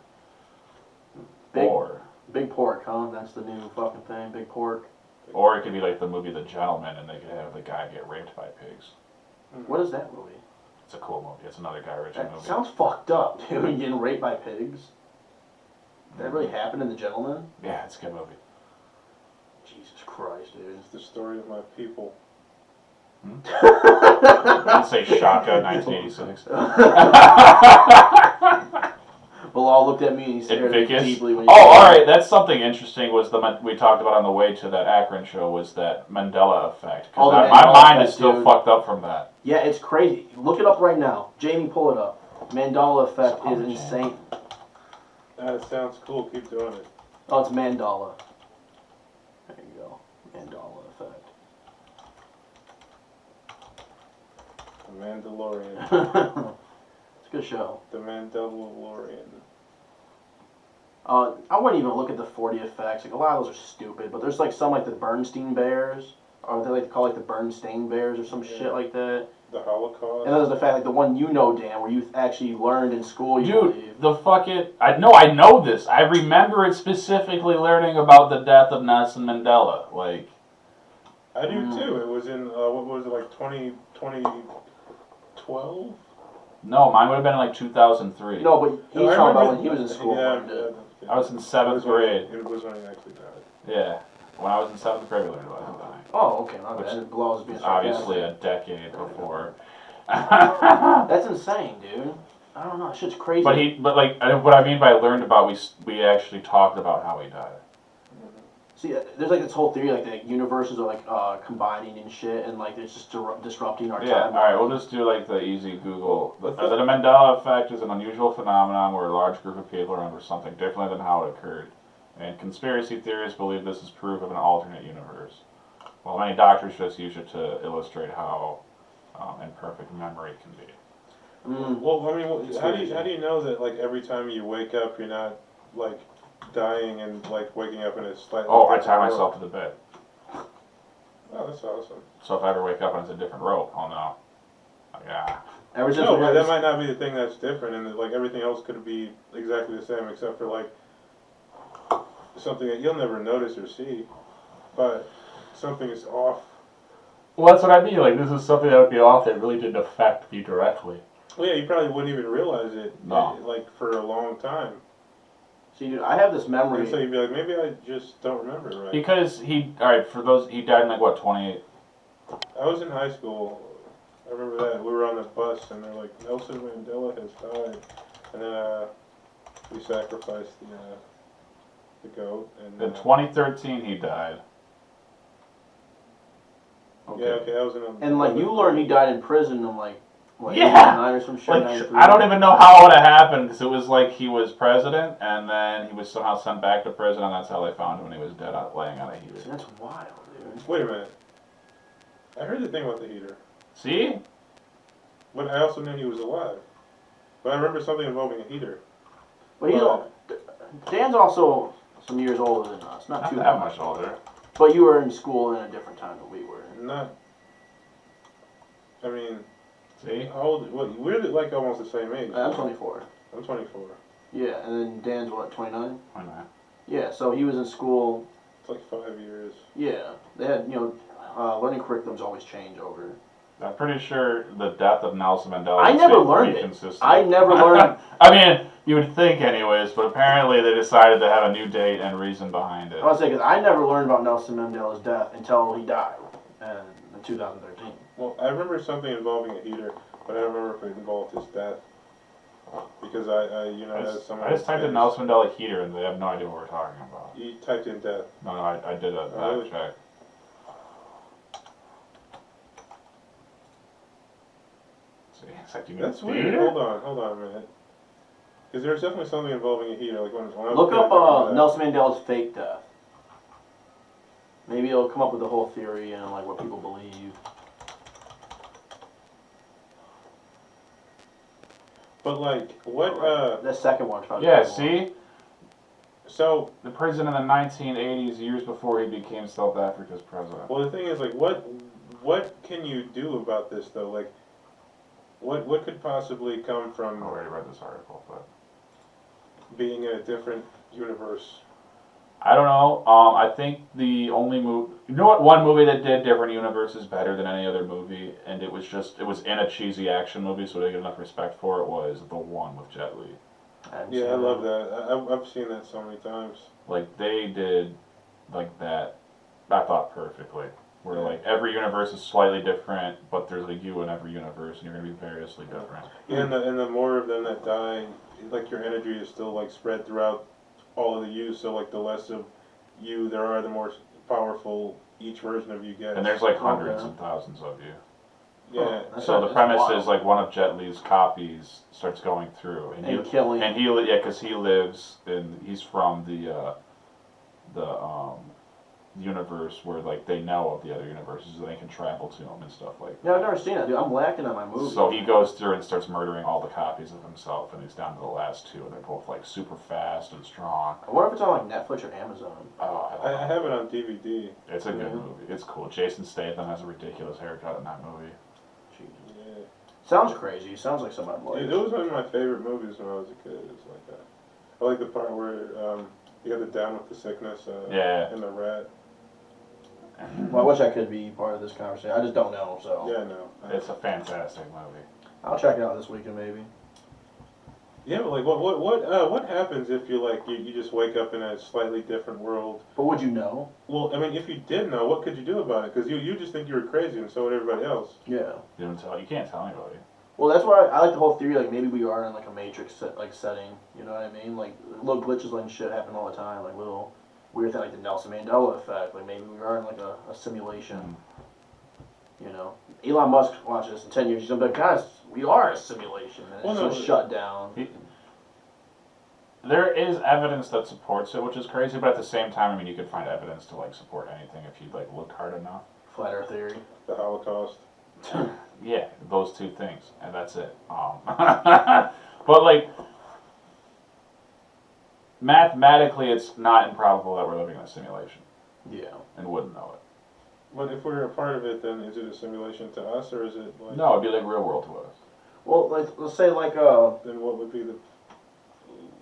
Big pork, huh? That's the new fucking thing, big pork. Or it could be like the movie The Gentleman, and they could have the guy get raped by pigs. What is that movie? It's a cool movie. It's another Guy Ritchie That movie. sounds fucked up, dude. Getting raped by pigs. Did that really happen in The Gentleman? Yeah, it's a good movie. Jesus Christ, dude. It's the story of my people. I didn't say Shaka 1986. Bilaal looked at me and he stared at me Invictus? deeply when he Oh, all right. That's something interesting. Was we talked about on the way to that Akron show was that Mandela effect? Oh, Because the my Mandela mind effect, is still dude. fucked up from that. Yeah, it's crazy. Look it up right now. Jamie, pull it up. Mandela effect is insane. That sounds cool. Keep doing it. Oh, it's Mandala. There you go. Mandala effect. The Mandalorian. It's a good show. The Mandalorian. I wouldn't even look at the 40 effects. Like a lot of those are stupid, but there's like some like the Bernstein Bears, or they like to call like the Bernstein Bears or some shit like that. The Holocaust. And there's the fact like the one you know, Dan, where you actually learned in school. You Dude, believe. the fucking I know this. I remember it specifically learning about the death of Nelson Mandela. Like, I do too. It was in what was it like 2012? no, mine would have been like 2003. No, but he's I talking about remember- when he was in school. Yeah, learned it. I was in 7th grade. It was when he actually died. Yeah, when I was in 7th grade, we learned about him dying. Oh, okay. My Which bad. Bilal was being Obviously, sarcastic. a decade before. That's insane, dude. I don't know. Shit's crazy. But what I mean by learned about, we actually talked about how he died. See, there's like this whole theory, like the universes are like combining and shit, and like it's just disrupting our Yeah, time. alright, we'll just do like the easy Google. The Mandela effect is an unusual phenomenon where a large group of people remember something differently than how it occurred. And conspiracy theorists believe this is proof of an alternate universe. While many doctors just use it to illustrate how imperfect memory can be. Well, I mean, how do you know that like every time you wake up, you're not like dying and like waking up in a slightly Oh, I different tie world? myself to the bed. Oh, that's awesome. So if I ever wake up and it's a different rope, I'll know. Yeah. Ever since No, we but had that this- might not be the thing that's different, and like everything else could be exactly the same, except for like something that you'll never notice or see, but something is off. Well, that's what I mean. Like, this is something that would be off that really didn't affect me directly. Well, yeah, you probably wouldn't even realize it, No. like for a long time. See, dude, I have this memory. And so you'd be like, maybe I just don't remember right. Because he died in like what, 28? I was in high school. I remember that we were on the bus, and they're like, Nelson Mandela has died, and then we sacrificed the goat. And In 2013, he died. yeah, okay, I was in. And like you learned he died in prison in like what, Yeah. 89 or some shit. Like, 93. I don't even know how it would have happened, because it was like he was president, and then he was somehow sent back to prison, and that's how they found him when he was dead, laying on a heater. See, that's wild, dude. Wait a minute. I heard the thing about the heater, See? but I also knew he was alive. But I remember something involving a heater. But he's all, Dan's also some years older than us, not Not too that much older. But you were in school in a different time than we were. Not. I mean, See? how old? What? We're like almost the same age. I'm 24. I'm 24. Yeah, and then Dan's what, 29? Wait a minute. Yeah, so he was in school. It's like 5 years. Yeah, they had learning curriculums always change over. I'm pretty sure the death of Nelson Mandela. I never learned it. Consistent. I never learned. I mean, you would think, anyways, but apparently they decided to have a new date and reason behind it. I was saying because I never learned about Nelson Mandela's death until he died in 2013. Well, I remember something involving a heater, but I don't remember if it involved his death. Because I just typed in Nelson Mandela heater and they have no idea what we're talking about. You typed in death. No, I did a really? check. See, it's like, you mean That's weird. theater? Hold on a minute. Because there's definitely something involving a heater. Like when I was Look a kid, I up remember that. Nelson Mandela's fake death. Maybe it'll come up with the whole theory and like what people believe. But like, what? The second one's probably. Yeah, the one. see? So The president in the 1980s, years before he became South Africa's president. well, the thing is, like, what can you do about this though? Like, what could possibly come I from already read this article, but being in a different universe? I don't know. I think the only movie, you know what, one movie that did different universes better than any other movie, and it was in a cheesy action movie, so they get enough respect for it, was The One with Jet Li. Yeah, I love that. I've seen that so many times. Like, they did, like, that, I thought, perfectly. Where, like, every universe is slightly different, but there's, like, you in every universe, and you're going to be variously different. Yeah, and the more of them that die, like, your energy is still, like, spread throughout all of the you, so, like, the less of you there are, the more powerful each version of you gets. And there's, like, hundreds and thousands of you. Yeah. So the premise is, like, one of Jet Li's copies starts going through. And killing. And because he lives he's from the universe where, like, they know of the other universes and they can travel to them and stuff like that. Yeah, I've never seen that, dude. I'm lacking on my movie. So he goes through and starts murdering all the copies of himself, and he's down to the last two, and they're both, like, super fast and strong. I wonder if it's on like Netflix or Amazon. Oh, I don't I know. have it on DVD. It's a good Yeah. movie. It's cool. Jason Statham has a ridiculous haircut in that movie. Jesus. Yeah. Sounds crazy. Sounds like something I'd like. It was one of my favorite movies when I was a kid. It's like that. I like the part where you got the down with the sickness Yeah. and the rat. Well, I wish I could be part of this conversation. I just don't know, so. Yeah, no. It's a fantastic movie. I'll check it out this weekend, maybe. Yeah, but like what happens if you just wake up in a slightly different world? But would you know? Well, I mean, if you did know, what could you do about it? Because you just think you were crazy, and so would everybody else. Yeah. You can't tell anybody. Well, that's why I like the whole theory. Like maybe we are in like a Matrix setting. You know what I mean? Like little glitches and shit happen all the time. Like little weird thing, like the Nelson Mandela effect. Like maybe we are in like a simulation. You know, Elon Musk watches this in 10 years. He's gonna be like, guys, we are a simulation, and Well, it's no, just shut down. There is evidence that supports it, which is crazy, but at the same time, I mean, you could find evidence to, like, support anything if you, like, look hard enough. Flat Earth theory. The Holocaust. Yeah, those two things, and that's it. But, like, mathematically, it's not improbable that we're living in a simulation, Yeah. and wouldn't know it. But if we're a part of it, then is it a simulation to us, or is it like? No, it'd be like real world to us. Well, like let's say like Then what would be the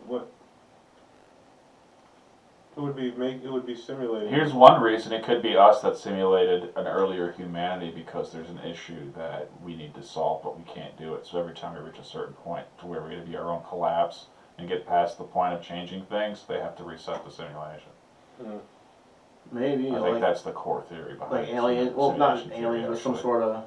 what? It would be simulated. Here's one reason it could be us that simulated an earlier humanity because there's an issue that we need to solve, but we can't do it. So every time we reach a certain point to where we're going to be our own collapse and get past the point of changing things, they have to reset the simulation. maybe I like think that's the core theory behind like alien. Well, not simulation theory, alien, but some actually. sort of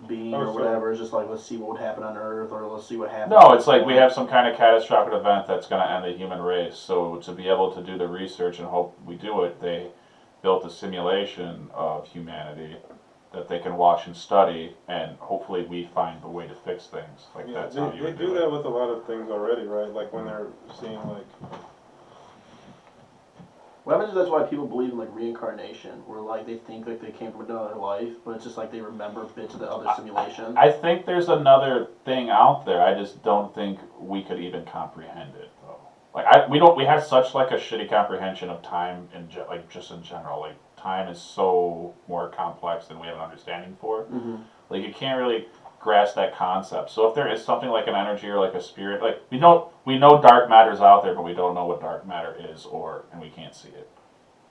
being Oh, or so- whatever. It's just like let's see what would happen on Earth, or let's see what happens. No, it's like we have some kind of catastrophic event that's going to end the human race. So to be able to do the research and hope we do it, they built a simulation of humanity that they can watch and study, and hopefully we find the way to fix things. Like Yeah, that's how you they would do it. that with a lot of things already, right? Like when they're seeing like. What happens is that's why people believe in like reincarnation, where like they think like they came from another life, but it's just like they remember bits of the other simulation. I think there's another thing out there. I just don't think we could even comprehend it though. Like we have such like a shitty comprehension of time in like just in general. Like time is so more complex than we have an understanding for. Mm-hmm. Like you can't really grasp that concept. So if there is something like an energy or like a spirit, like we know dark matter's out there, but we don't know what dark matter is, and we can't see it.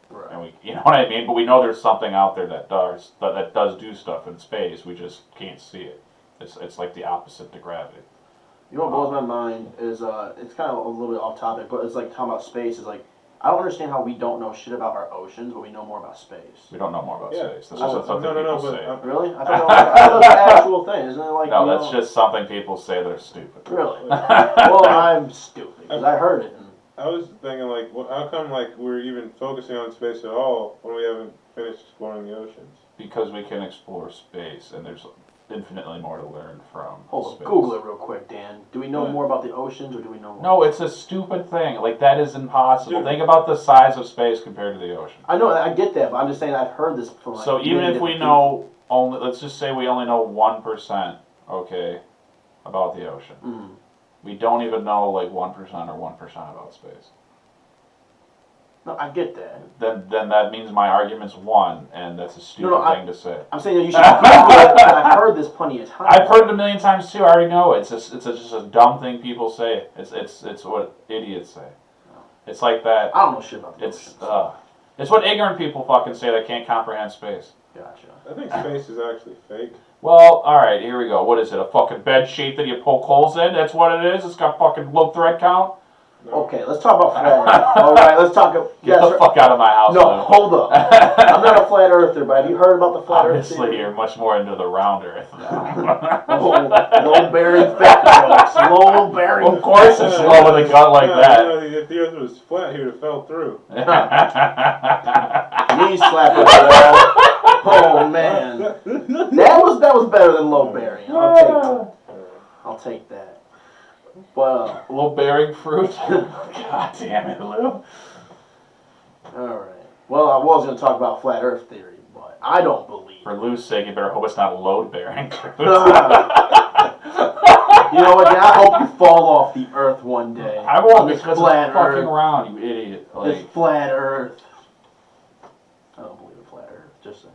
Right. And you know what I mean? But we know there's something out there that does do stuff in space. We just can't see it. It's like the opposite to gravity. You know what blows my mind is it's kind of a little bit off topic, but it's like talking about space is like I don't understand how we don't know shit about our oceans, but we know more about space. We don't know more about space. That's Well, just something people say. Really? I thought it was an actual thing. Isn't it like No, that's just something people say that are stupid. Really? Well, I'm stupid because I heard it. And I was thinking, like, how come, like, we're even focusing on space at all when we haven't finished exploring the oceans? Because we can explore space, and there's infinitely more to learn from hold space. on, Google it real quick, Dan. Do we know more about the oceans, or do we know more? No, it's a stupid thing. Like, that is impossible. Dude. Think about the size of space compared to the ocean. I know, I get that, but I'm just saying I've heard this from. Like, So even if we know only, let's just say we only know 1%, okay, about the ocean. Mm. We don't even know like 1% or 1% about space. No, I get that. Then that means my argument's won, and that's a stupid thing to say. I'm saying that you should Google it, but I've heard this plenty of times. I've heard it a million times too. I already know it. It's just a dumb thing people say. It's what idiots say. It's like that. I don't know shit about the oceans. It's what ignorant people fucking say that can't comprehend space. Gotcha. I think space is actually fake. Well, alright, here we go. What is it? A fucking bed sheet that you poke holes in? That's what it is? It's got fucking low thread count? No. Okay, let's talk about flat Earth. All right, let's talk. Get the fuck out of my house. No, Lou. hold up. I'm not a flat earther, but have you heard about the flat Obviously, Earth theory? you're much more into the round earth. Low-bearing fat jokes. Low-bearing. Of course it's low with a gut like that. If the Earth was flat, he would have fell through. Knee slapper. Bilaal. Oh man, that was better than low-bearing. I'll take that. But Low-bearing fruit? God damn it, Lou. alright. Well, I was going to talk about flat Earth theory, but I don't believe. For Lou's sake, you better hope it's not load-bearing fruit. You know what? I hope you fall off the Earth one day. I won't On this because flat it's fucking Earth. round, you idiot. This Like, flat Earth. I don't believe in flat Earth. Just saying.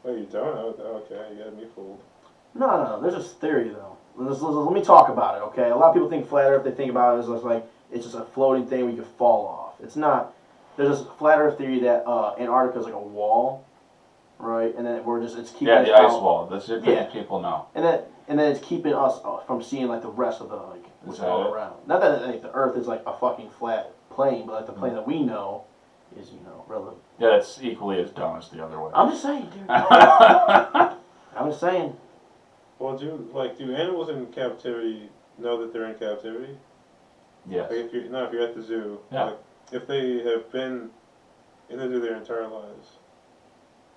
Oh, you don't? Okay, you got me fooled. No. There's this theory though. Let me talk about it, okay? A lot of people think flat Earth. They think about it as like it's just a floating thing where you could fall off. It's not. There's this flat Earth theory that Antarctica is like a wall, right? And then it's keeping yeah, us the ice out. wall. That's the thing people know. And then it's keeping us from seeing like the rest of the what's that all it? around. Not that like the Earth is like a fucking flat plane, but like the plane that we know is relevant. Yeah, it's equally as dumb as the other way. I'm just saying, dude. I'm just saying. Well, do animals in captivity know that they're in captivity? Yes. Like if you're at the zoo, Yeah. like if they have been in the zoo their entire lives,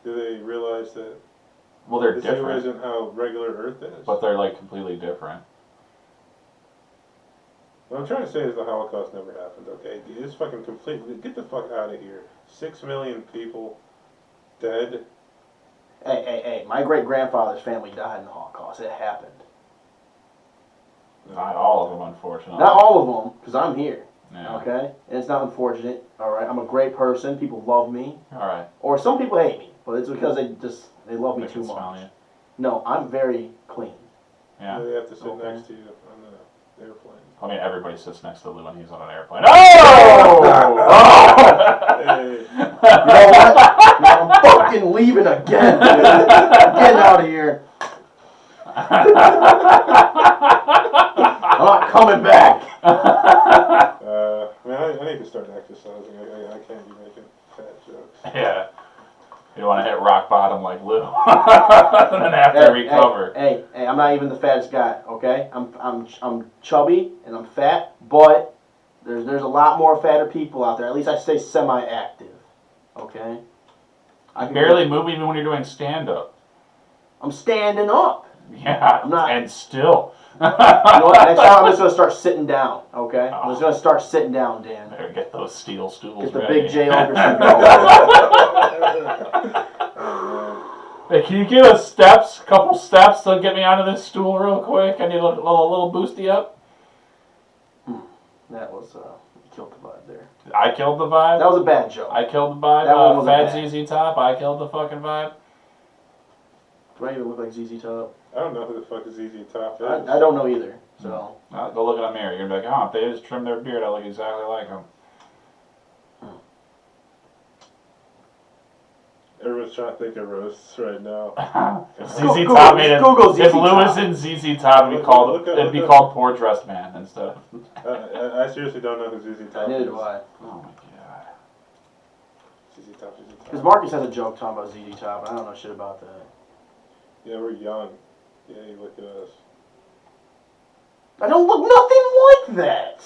do they realize that Well, they're the zoo different, isn't how regular Earth is? but they're like completely different. What I'm trying to say is the Holocaust never happened, okay? It's fucking completely... Get the fuck out of here. 6 million people dead. Hey, my great-grandfather's family died in the Holocaust. It happened. Not all of them, unfortunately. Not all of them, because I'm here, Yeah. okay? And it's not unfortunate, all right? I'm a great person. People love me. All right. Or some people hate me, but it's because they love me They too can smell much. you. No, I'm very clean. Yeah. They have to sit Okay. next to you on the airplane. I mean, everybody sits next to Lou when he's on an airplane. Oh! Hey. You know what? No, I'm fucking leaving again, dude. I'm getting out of here. I'm not coming back. Man, I need to start exercising. I can't be making fat jokes. Yeah. You don't want to hit rock bottom like Lou. And then after recover. Hey, I'm not even the fattest guy, okay? I'm chubby and I'm fat, but there's a lot more fatter people out there. At least I stay semi-active, okay? I can Barely move even when you're doing stand-up. I'm standing up. Yeah, I'm not- and still. You know what? Next time I'm just gonna start sitting down, okay? I'm just gonna start sitting down, Dan. Better get those steel stools Get the ready. big J. Ogerson going. Hey, can you give us a couple steps to get me onto this stool real quick? I need a little boosty up. That was killed the vibe there. I killed the vibe. That was a bad joke. I killed the vibe. That one was Fat bad. ZZ Top. I killed the fucking vibe. Do I even look like ZZ Top? I don't know who the fuck is ZZ Top is. I don't know either. So Go look in a mirror. You're gonna be like, oh, if they just trim their beard, I look exactly like them. Everyone's trying to think of roasts right now. If ZZ Top made it. Google ZZ If Lewis Top. and ZZ Top, it'd be called Poor Dressed Man instead. I seriously don't know who ZZ Top is. Neither do I. Oh my god. ZZ Top. Because Marcus has a joke talking about ZZ Top. I don't know shit about that. Yeah, we're young. Yeah, you look at us. I don't look nothing like that.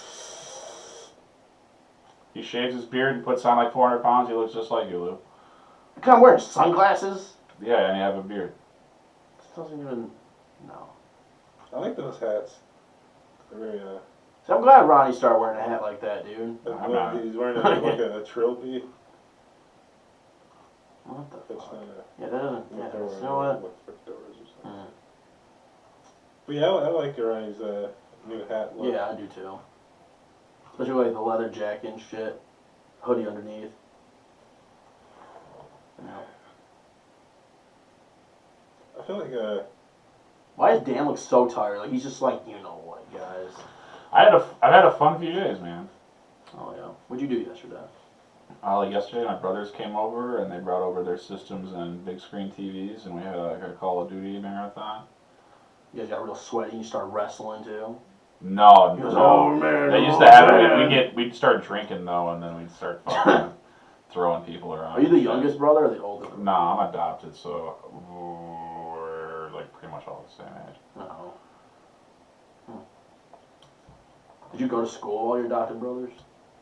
He shaves his beard and puts on like 400 pounds. He looks just like you, Lou. Because I'm wearing sunglasses. Yeah, and you have a beard. This doesn't even. No. I like those hats. They're very, So I'm glad Ronnie started wearing a hat like that, dude. I'm not. he's wearing like a trilby. What the That's fuck? not Yeah, that doesn't. Yeah, fedora, you know what? with fedoras or something. Mm. But yeah, I like Ronnie's new hat look. Yeah, I do too. Especially like the leather jacket and shit. Hoodie underneath. No. I feel like Why does Dan look so tired? Like he's just like, you know what, guys. I've had a fun few days, man. Oh yeah. What'd you do yesterday? Like yesterday, my brothers came over and they brought over their systems and big screen TVs, and we had a Call of Duty marathon. You guys got real sweaty. You started wrestling too. No, He goes, no. oh man. They used oh, to have man." we'd start drinking though, and then we'd start fucking throwing people around. Are you the youngest brother or the oldest? brother? No, I'm adopted, so we're like pretty much all the same age. No. Did you go to school with all your adopted brothers?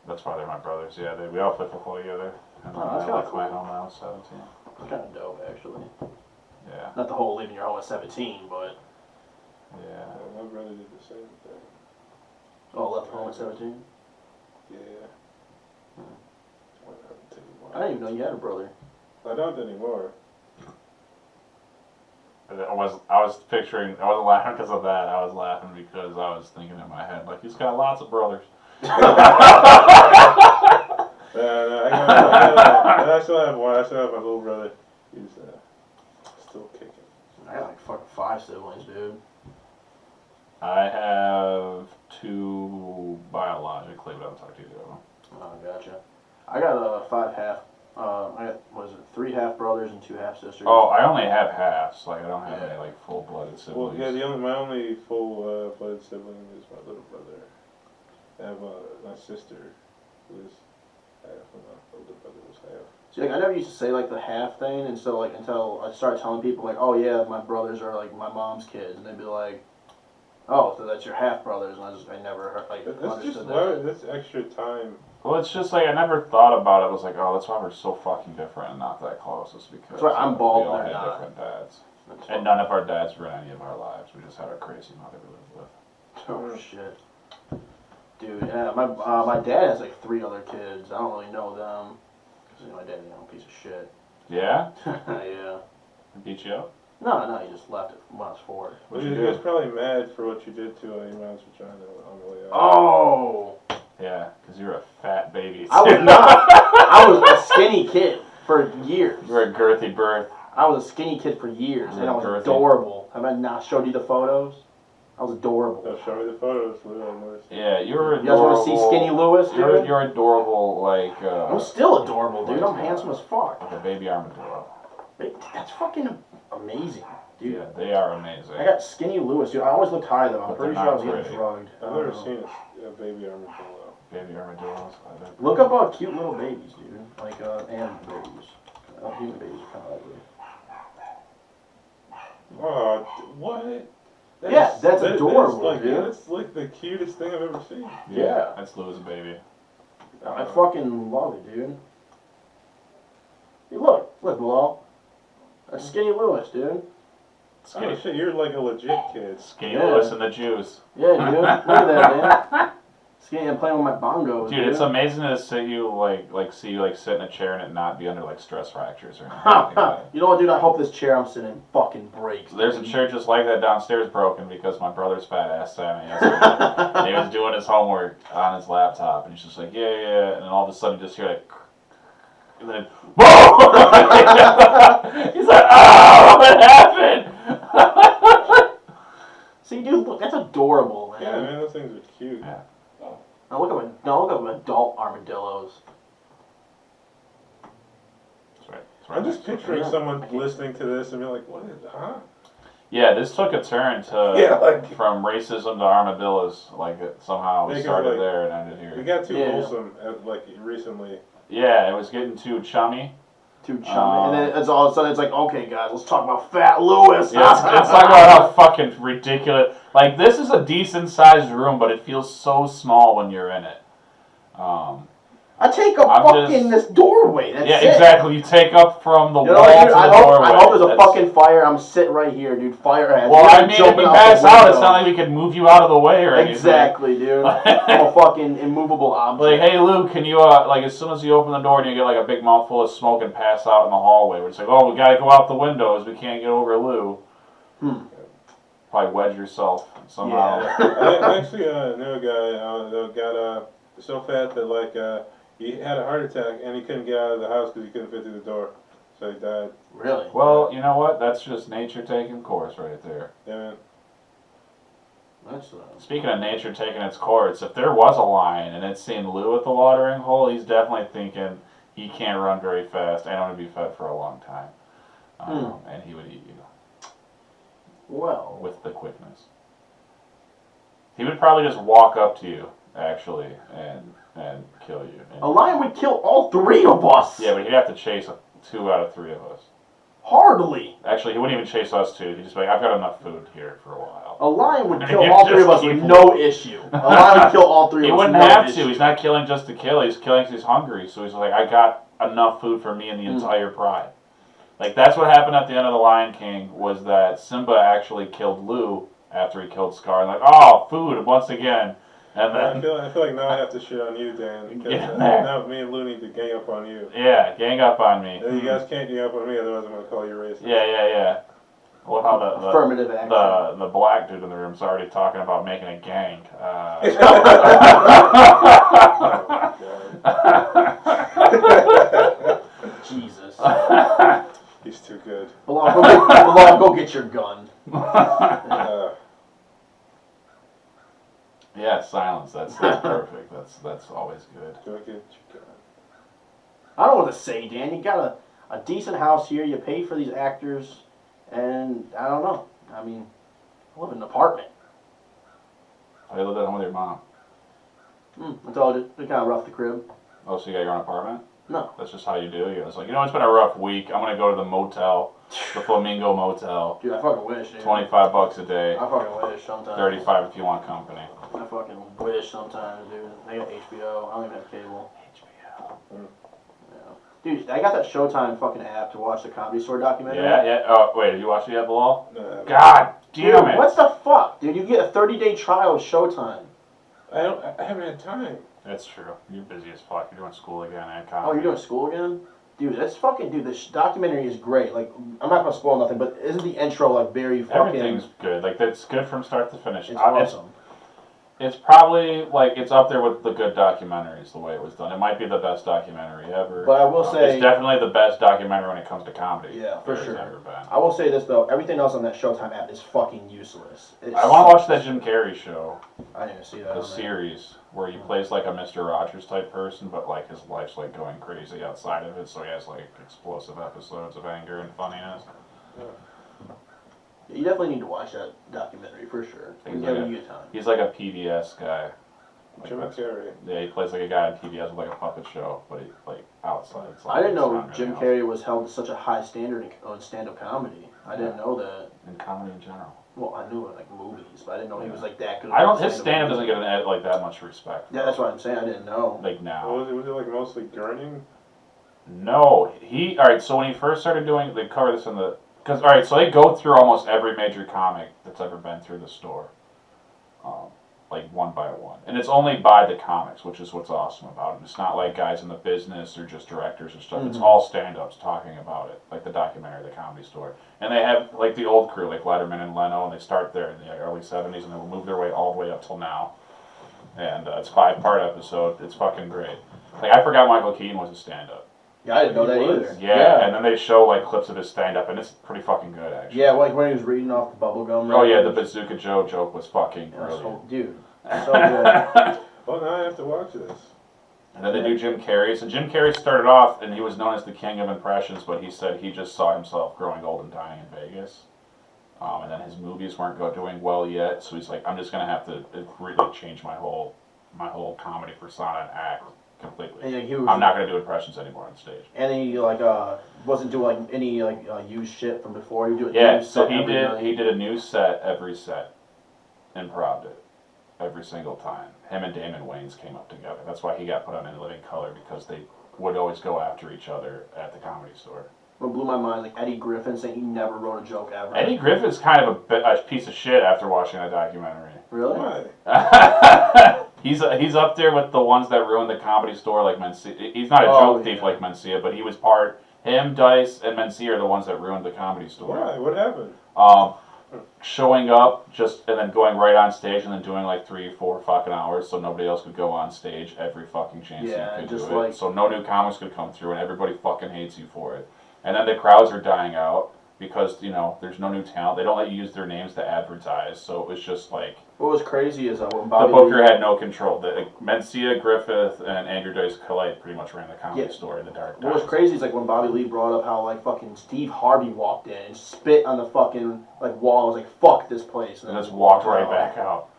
That's why they're my brothers. Yeah, we all play football together. And Oh, that's I kinda left my cool. home when I was 17. That's kind of dope, actually. Yeah, Not the whole leaving your home at 17, but yeah. my brother did the same thing. left home at 17. Yeah. Hmm. Went out and took him I didn't even know you had a brother. I don't anymore. I was picturing, I wasn't laughing because of that. I was laughing because I was thinking in my head, like, he's got lots of brothers. I still have one. I still have my little brother. He's still kicking. I got like fucking 5 siblings, dude. I have 2 biologically, but I'll talk to you about them. Oh, gotcha. I got 5 half. I got, 3 half brothers and 2 half sisters. Oh, I only have halves. Like, I don't have any, like, full-blooded siblings. Well, yeah, my only full blood sibling is my little brother. I have my sister, who is half, and my older brother was half. See, like, I never used to say like the half thing, and so like until I started telling people like, oh yeah, my brothers are like my mom's kids, and they'd be like, oh, so that's your half brothers, and I never heard, like That's understood just that. that's extra time. Well, it's just like, I never thought about it. I was like, oh, that's why we're so fucking different and not that close. It's because That's why I'm bald we all and had they're not. different dads. That's And none of our dads were in any of our lives. We just had our crazy mother we lived with. Oh shit, dude. Yeah, my dad has like 3 other kids. I don't really know them because my dad's a piece of shit. Yeah? Yeah. Beat you up? No, he just left it when I was 4. Well, he was probably mad for what you did to your mom's vagina on the way out. Oh. Yeah, because you were a fat baby. I was not. I was a skinny kid for years. You were a girthy birth. I was a skinny kid for years, and I was Girthy. adorable. Have I not showed you the photos? I was adorable. No, show me the photos, Lou. Yeah, you were You guys want to see adorable. skinny Lewis, dude? You're adorable, like, I'm still adorable, dude. I'm handsome as fuck. like a baby armadillo. That's fucking amazing, dude. Yeah, they are amazing. I got skinny Lewis, dude. I always looked high, though. I'm But pretty they're sure I not was getting pretty. drugged. I I've don't never know. seen a baby armadillo. Baby armadillos. Look up cute little babies, dude. Like, animal babies. Human babies are kind of ugly. Oh, what? Yeah, that's adorable, like, dude. That's like the cutest thing I've ever seen. Yeah. That's Lou's baby. I fucking love it, dude. Hey, look, Bilaal. That's skinny Lewis, dude. Skinny, Oh shit, you're like a legit kid. skinny Yeah. Lewis and the Jews. Yeah, dude. Look at that, man. Skinny, I'm playing with my bongos, Dude, it's amazing to see you see you sit in a chair and it not be under like stress fractures or anything like that. You know what, dude? I hope this chair I'm sitting in fucking breaks. There's a chair just like that downstairs broken because my brother's fat ass sat in it yesterday. He was doing his homework on his laptop and he's just like, yeah, and then all of a sudden you just hear like, and then whoa! He's like, oh, what happened? See, dude, look, that's adorable, man. Yeah, man, those things are cute. Yeah. Now look at adult armadillos. That's right. That's I'm just picturing Yeah. someone listening to this and be like, what is, huh? Yeah, this took a turn to Yeah, like, from racism to armadillos. Like it somehow Because, started like, there and ended we here. got too Yeah. wholesome, like, recently. Yeah, it was getting too chummy. Too chummy. And then it's all of a sudden it's like, okay, guys, let's talk about Fat Lewis. Yeah, it's like about how fucking ridiculous. Like this is a decent sized room, but it feels so small when you're in it. I take up I'm fucking just- this doorway. That's Yeah, it. exactly. You take up from the You know wall what, to dude? the I doorway. hope there's a That's- fucking fire. I'm sitting right here, dude. Fire hazard. Well, You're I mean, if jumping you out pass the out, it's window. not like we can move you out of the way or anything. Exactly, dude. I'm a fucking immovable object. Like, hey Lou, can you like as soon as you open the door and you get like a big mouthful of smoke and pass out in the hallway, where it's like, oh, we gotta go out the windows, we can't get over Lou. Probably wedge yourself somehow. Yeah. I actually knew a guy that got so fat that like he had a heart attack and he couldn't get out of the house because he couldn't fit through the door, so he died. Really? Well, you know what? That's just nature taking course right there. Yeah, man. That's Speaking of nature taking its course, if there was a lion and it's seen Lou at the watering hole, he's definitely thinking he can't run very fast and only be fed for a long time. And he would eat you well. with the quickness. He would probably just walk up to you, actually, and kill you. A lion would kill all three of us. Yeah, but he'd have to chase 2 out of 3 of us. Hardly. Actually, he wouldn't even chase us 2. He'd just be like, I've got enough food here for a while. A lion would And kill he'd all 3 of just us with keep no issue. A lion would kill all 3 He of us wouldn't with no have issue. to. He's not killing just to kill. He's killing because he's hungry. So he's like, I got enough food for me and the entire pride. Like, that's what happened at the end of The Lion King, was that Simba actually killed Lou after he killed Scar. And like, oh, food once again. And then, I feel like now I have to shit on you, Dan, because Get in there. now me and Lou need to gang up on you. yeah, gang up on me. You guys can't gang up on me, otherwise I'm gonna call you racist. Yeah. Well, how Affirmative action. the black dude in the room's already talking about making a gang. Jesus. He's too good. Bilaal, go get your gun. Yeah, silence. That's perfect. That's always good. Go get your gun. I don't know what to say, Dan. You got a decent house here. You pay for these actors, and I don't know. I mean, I live in an apartment. I lived at home with your mom. I told you, they kind of rough the crib. Oh, so you got your own apartment? No. That's just how you do. You're just like, it's been a rough week. I'm gonna go to the motel, the Flamingo Motel. Dude, I fucking wish, dude. $25 a day. I fucking wish sometimes. 35 if you want company. I fucking wish sometimes, dude. They got HBO. I don't even have cable. HBO. Yeah. Dude, I got that Showtime fucking app to watch the Comedy Store documentary. Yeah. Oh, wait. Have you watched it yet, Bilaal? No, God damn Dude, it. what the fuck? Dude, you get a 30-day trial of Showtime. I haven't had time. That's true. You're busy as fuck. You're doing school again and Oh, comedy. you're doing school again? Dude, that's fucking, dude, this documentary is great. Like, I'm not gonna spoil nothing, but isn't the intro, like, very fucking... Everything's good. Like, that's good from start to finish. It's awesome. It's probably, like, it's up there with the good documentaries, the way it was done. It might be the best documentary ever. But I will say... It's definitely the best documentary when it comes to comedy. Yeah, for there's sure. ever been. I will say this, though. Everything else on that Showtime app is fucking useless. I want to watch that Jim Carrey show, I didn't even see that. the on there. series, where he plays, like, a Mr. Rogers type person, but, like, his life's, like, going crazy outside of it, so he has, like, explosive episodes of anger and funniness. You definitely need to watch that documentary, for sure. Whenever you get time. He's, like, a PBS guy. Jim Carrey. Yeah, he plays like a guy on PBS with like a puppet show, but he like outside. It's like I didn't know surrounded Jim else. Carrey was held to such a high standard on stand-up comedy. I didn't know that. In comedy in general. Well, I knew it like movies, but I didn't know he was like that good. I don't. His stand-up doesn't get like that much respect. Yeah, that's what I'm saying. I didn't know. Like now. Was it like mostly gurning? No, all right. So when he first started doing, they cover this in the because all right. So they go through almost every major comic that's ever been through the store, like one by one, and it's only by the comics, which is what's awesome about it. It's not like guys in the business or just directors or stuff. It's all stand-ups talking about it, like the documentary, the Comedy Store, and they have like the old crew, like Letterman and Leno, and they start there in the early '70s, and they'll move their way all the way up till now. And it's a 5-part episode. It's fucking great. Like I forgot Michael Keaton was a stand-up. Yeah, I didn't know that He was? either. Yeah, and then they show like clips of his stand-up, and it's pretty fucking good actually. Yeah, like when he was reading off the bubble gum. Oh yeah, the Bazooka Joe joke was fucking Yeah, brilliant. dude, so good. Oh, now I have to watch this. And then they do Jim Carrey. So Jim Carrey started off, and he was known as the king of impressions, but he said he just saw himself growing old and dying in Vegas. And then his movies weren't doing well yet, so he's like, I'm just gonna have to really change my whole comedy persona and act completely. And I'm not gonna do impressions anymore on stage. And he wasn't doing like any used shit from before. He would do Yeah, new so set every night. he did a new set every set, improv'd it every single time. Him and Damon Wayans came up together. That's why he got put on In Living Color, because they would always go after each other at the Comedy Store. What blew my mind, like Eddie Griffin saying he never wrote a joke ever. Eddie Griffin's kind of a piece of shit after watching that documentary. Really? Why? He's up there with the ones that ruined the Comedy Store, like Mencia. He's not a joke thief like Mencia, but he was part. Him, Dice, and Mencia are the ones that ruined the Comedy Store. Why? What happened? Showing up and then going right on stage and then doing like 3-4 fucking hours so nobody else could go on stage every fucking chance you could do it. Like, so no new comics could come through and everybody fucking hates you for it. And then the crowds are dying out because, there's no new talent. They don't let you use their names to advertise. So it was just like... What was crazy is when the Bobby booker had no control. Mencia, Griffith, and Andrew Dice Clay pretty much ran the Comedy Store in the dark times. What was crazy is like when Bobby Lee brought up how like fucking Steve Harvey walked in and spit on the fucking wall. I was like, fuck this place. And just walked right back out.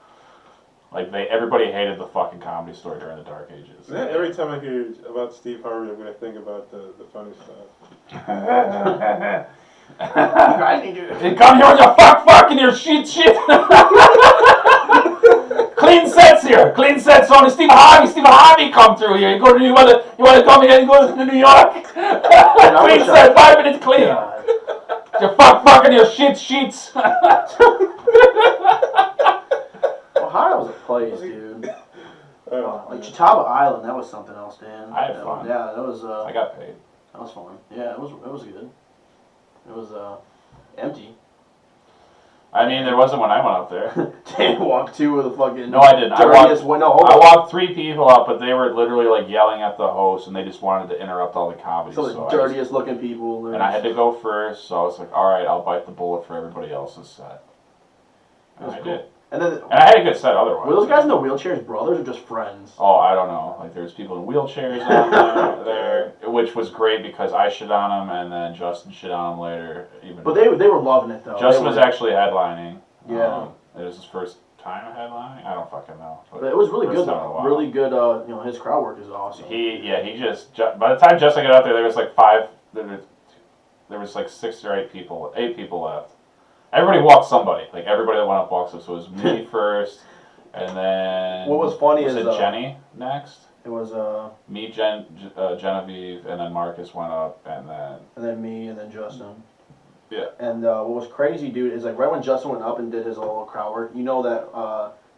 Like everybody hated the fucking Comedy Store during the Dark Ages. Yeah, every time I hear about Steve Harvey, I'm gonna think about the funny stuff. You guys need to come here with your fuck and your shit. Clean sets here. Clean sets on Steve Harvey come through here. You want to come here and go to New York? Clean set, 5 minutes clean. God. Your fuck and your sheets. Ohio was a place, dude. Like Chautauqua Island, that was something else, Dan. I had fun. Yeah, that was. I got paid. That was fun. Yeah, it was good. It was empty. I mean, there wasn't when I went up there. Dan walked 2 with a fucking. No, I didn't. I walked 3 people up, but they were literally like yelling at the host, and they just wanted to interrupt all the comedy. So the dirtiest looking people. And I had to go first, so I was like, all right, I'll bite the bullet for everybody else's set. And I did. And I had a good set otherwise. Were those guys in the wheelchairs brothers or just friends? Oh, I don't know. Like, there's people in wheelchairs on there, which was great because I shit on them, and then Justin shit on them later. But they were loving it, though. Justin was actually headlining. Yeah. It was his first time headlining? I don't fucking know. But it was really good, though. Really good, his crowd work is awesome. He just, by the time Justin got out there, there was like 6 or 8 people left. Everybody walked somebody. Like, everybody that went up walks up. So it was me first, and then... What was funny was it Jenny next? It was, me, Genevieve, and then Marcus went up, and then... And then me, and then Justin. Yeah. And what was crazy, dude, is like right when Justin went up and did his little crowd work, you know that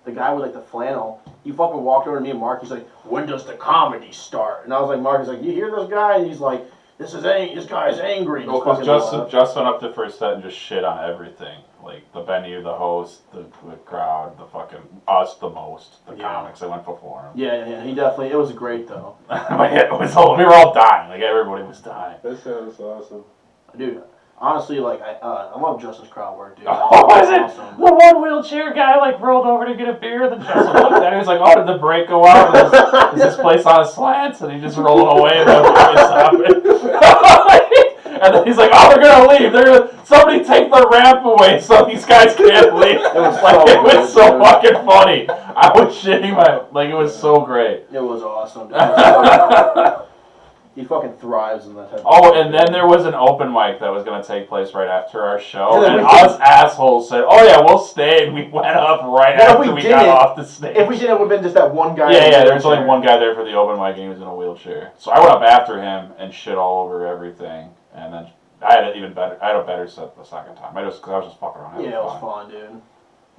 the guy with like the flannel, he fucking walked over to me and Mark, he's like, when does the comedy start? And I was like, Mark, he's like, you hear this guy? And he's like, this guy is angry. No, because Justin up the first set and just shit on everything. Like the venue, the host, the crowd, the fucking us the most, the comics that went before him. Yeah, he definitely, it was great though. But yeah, we were all dying, like everybody was dying. That sounds awesome. Dude, honestly, like, I love Justin's crowd work, dude. Oh, was it? Awesome. The one wheelchair guy, like, rolled over to get a beer, then Justin looked at him, he was like, oh, did the brake go out? Is this place on a slant? And he just rolled away and then and then he's like, oh, they're gonna leave. Somebody take the ramp away so these guys can't leave. It was so fucking funny. I was shitting it was so great. It was awesome, dude. He fucking thrives in that type of Oh, and then there was an open mic that was going to take place right after our show, and us assholes said, oh yeah, we'll stay, and we went up right after we got off the stage. If we didn't, it would have been just that one guy. Yeah, there was only one guy there for the open mic, and he was in a wheelchair. So I went up after him and shit all over everything, and then I had a better set the second time. Because I was just fucking around. Yeah, it was fun, dude.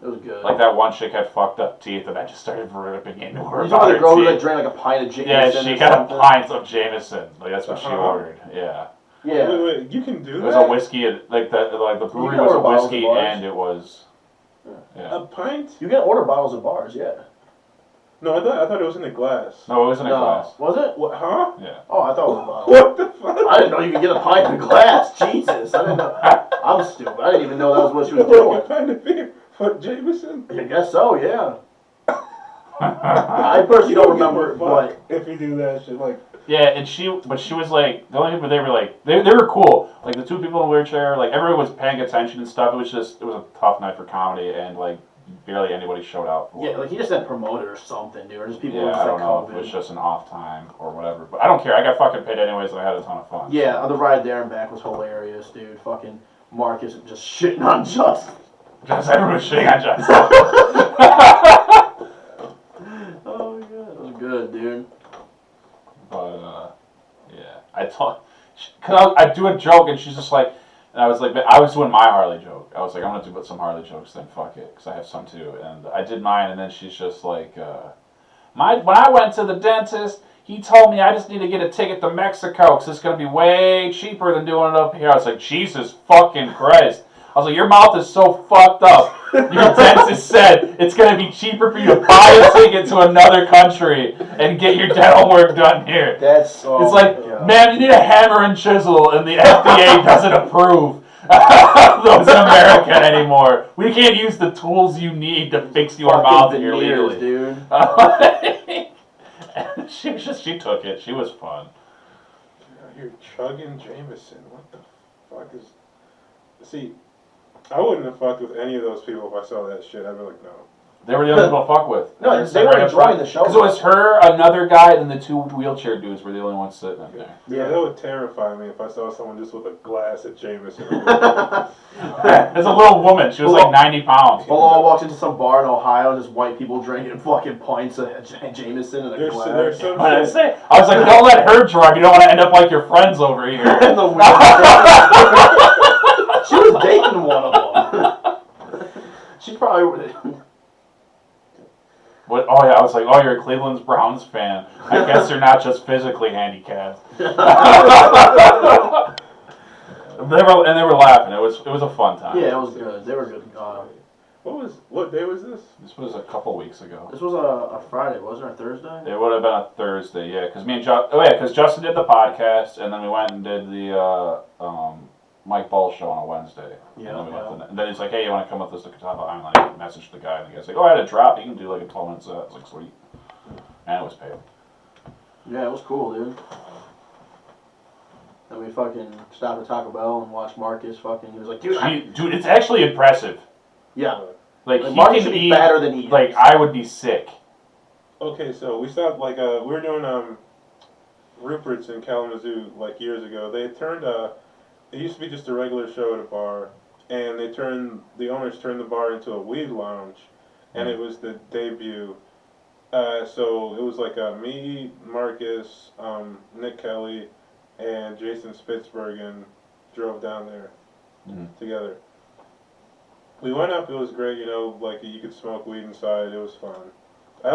It was good. Like that one chick had fucked up teeth, and I just started ripping into her. You saw the girl who drank like a pint of Jameson. Yeah, she got a pint of Jameson. Like that's what she ordered. Yeah. Yeah. Wait, you can do that? It was a whiskey, like the brewery was a whiskey, and it was. Yeah. A pint? You can order bottles of bars, yeah. No, I thought it was in a glass. No, it was in a glass. Was it? What? Huh? Yeah. Oh, I thought it was a bottle. What the fuck? I didn't know you could get a pint in a glass. Jesus, I didn't know. I'm stupid. I didn't even know that was what she was doing. A pint of beer for Jameson? I guess so, yeah. I personally don't remember, but if you do that shit, like. Yeah, and she was like, the only people they were like, they were cool. Like the two people in the wheelchair, like everyone was paying attention and stuff. It was a tough night for comedy, and like barely anybody showed out for it. yeah, like he just didn't promote it or something, dude. Or just people Yeah, were just I don't like know if it was just an off time or whatever, but I don't care. I got fucking paid anyways, and I had a ton of fun. Yeah, the ride there and back was hilarious, dude. Fucking Marcus just shitting on Justin. Just everyone was shitting on Justin. Oh my god, that was good, dude. But yeah, I thought, cause I do a joke and she's just like, and I was like, I was doing my Harley joke. I was like, I'm gonna do some Harley jokes, then fuck it, cause I have some too. And I did mine, and then she's just like, when I went to the dentist, he told me I just need to get a ticket to Mexico, cause it's gonna be way cheaper than doing it up here. I was like, Jesus fucking Christ. I was like, your mouth is so fucked up. Your dentist said it's going to be cheaper for you to buy a ticket to another country and get your dental work done here. That's It's like, man, you need a hammer and chisel, and the FDA doesn't approve those in America anymore. We can't use the tools you need to fix your mouth here legally. Dude. And she took it. She was fun. You're chugging Jameson. What the fuck is... See... I wouldn't have fucked with any of those people if I saw that shit. I'd be like, no. They were the only people to fuck with. No, they were enjoying the show. Because it was her, another guy, and the two wheelchair dudes were the only ones sitting up there. Yeah, that would terrify me if I saw someone just with a glass of Jameson. There's a little woman. She was like 90 pounds. Bilal walks into some bar in Ohio and there's white people drinking fucking pints of Jameson in a glass. There's some I was like, don't let her drive. You don't want to end up like your friends over here. In the wheelchair. She was dating one of them. She probably... What? Oh yeah, I was like, oh, you're a Cleveland Browns fan. I guess you're not just physically handicapped. They were laughing. It was a fun time. Yeah, it was good. They were good. What day was this? This was a couple weeks ago. This was a Friday, wasn't it? Or Thursday? It would have been a Thursday, yeah. Because because Justin did the podcast, and then we went and did the Mike Ball show on a Wednesday. Yeah. And then he's like, hey, you want to come with us to Catawba Island? I messaged the guy, and the guy's like, oh, I had a drop. You can do like a 12-minute set. It's like, sweet. And it was paid. Yeah, it was cool, dude. Then we fucking stopped at Taco Bell and watched Marcus fucking. He was like, dude, it's actually impressive. Yeah. Like Marcus should be fatter than he is. Like, I would be sick. Okay, so we stopped, like, we were doing, Rupert's in Kalamazoo, like, years ago. They turned, it used to be just a regular show at a bar, and the owners turned the bar into a weed lounge, and it was the debut. So it was like, me, Marcus, Nick Kelly, and Jason Spitzbergen drove down there together. We went up, it was great, you know, like you could smoke weed inside, it was fun. I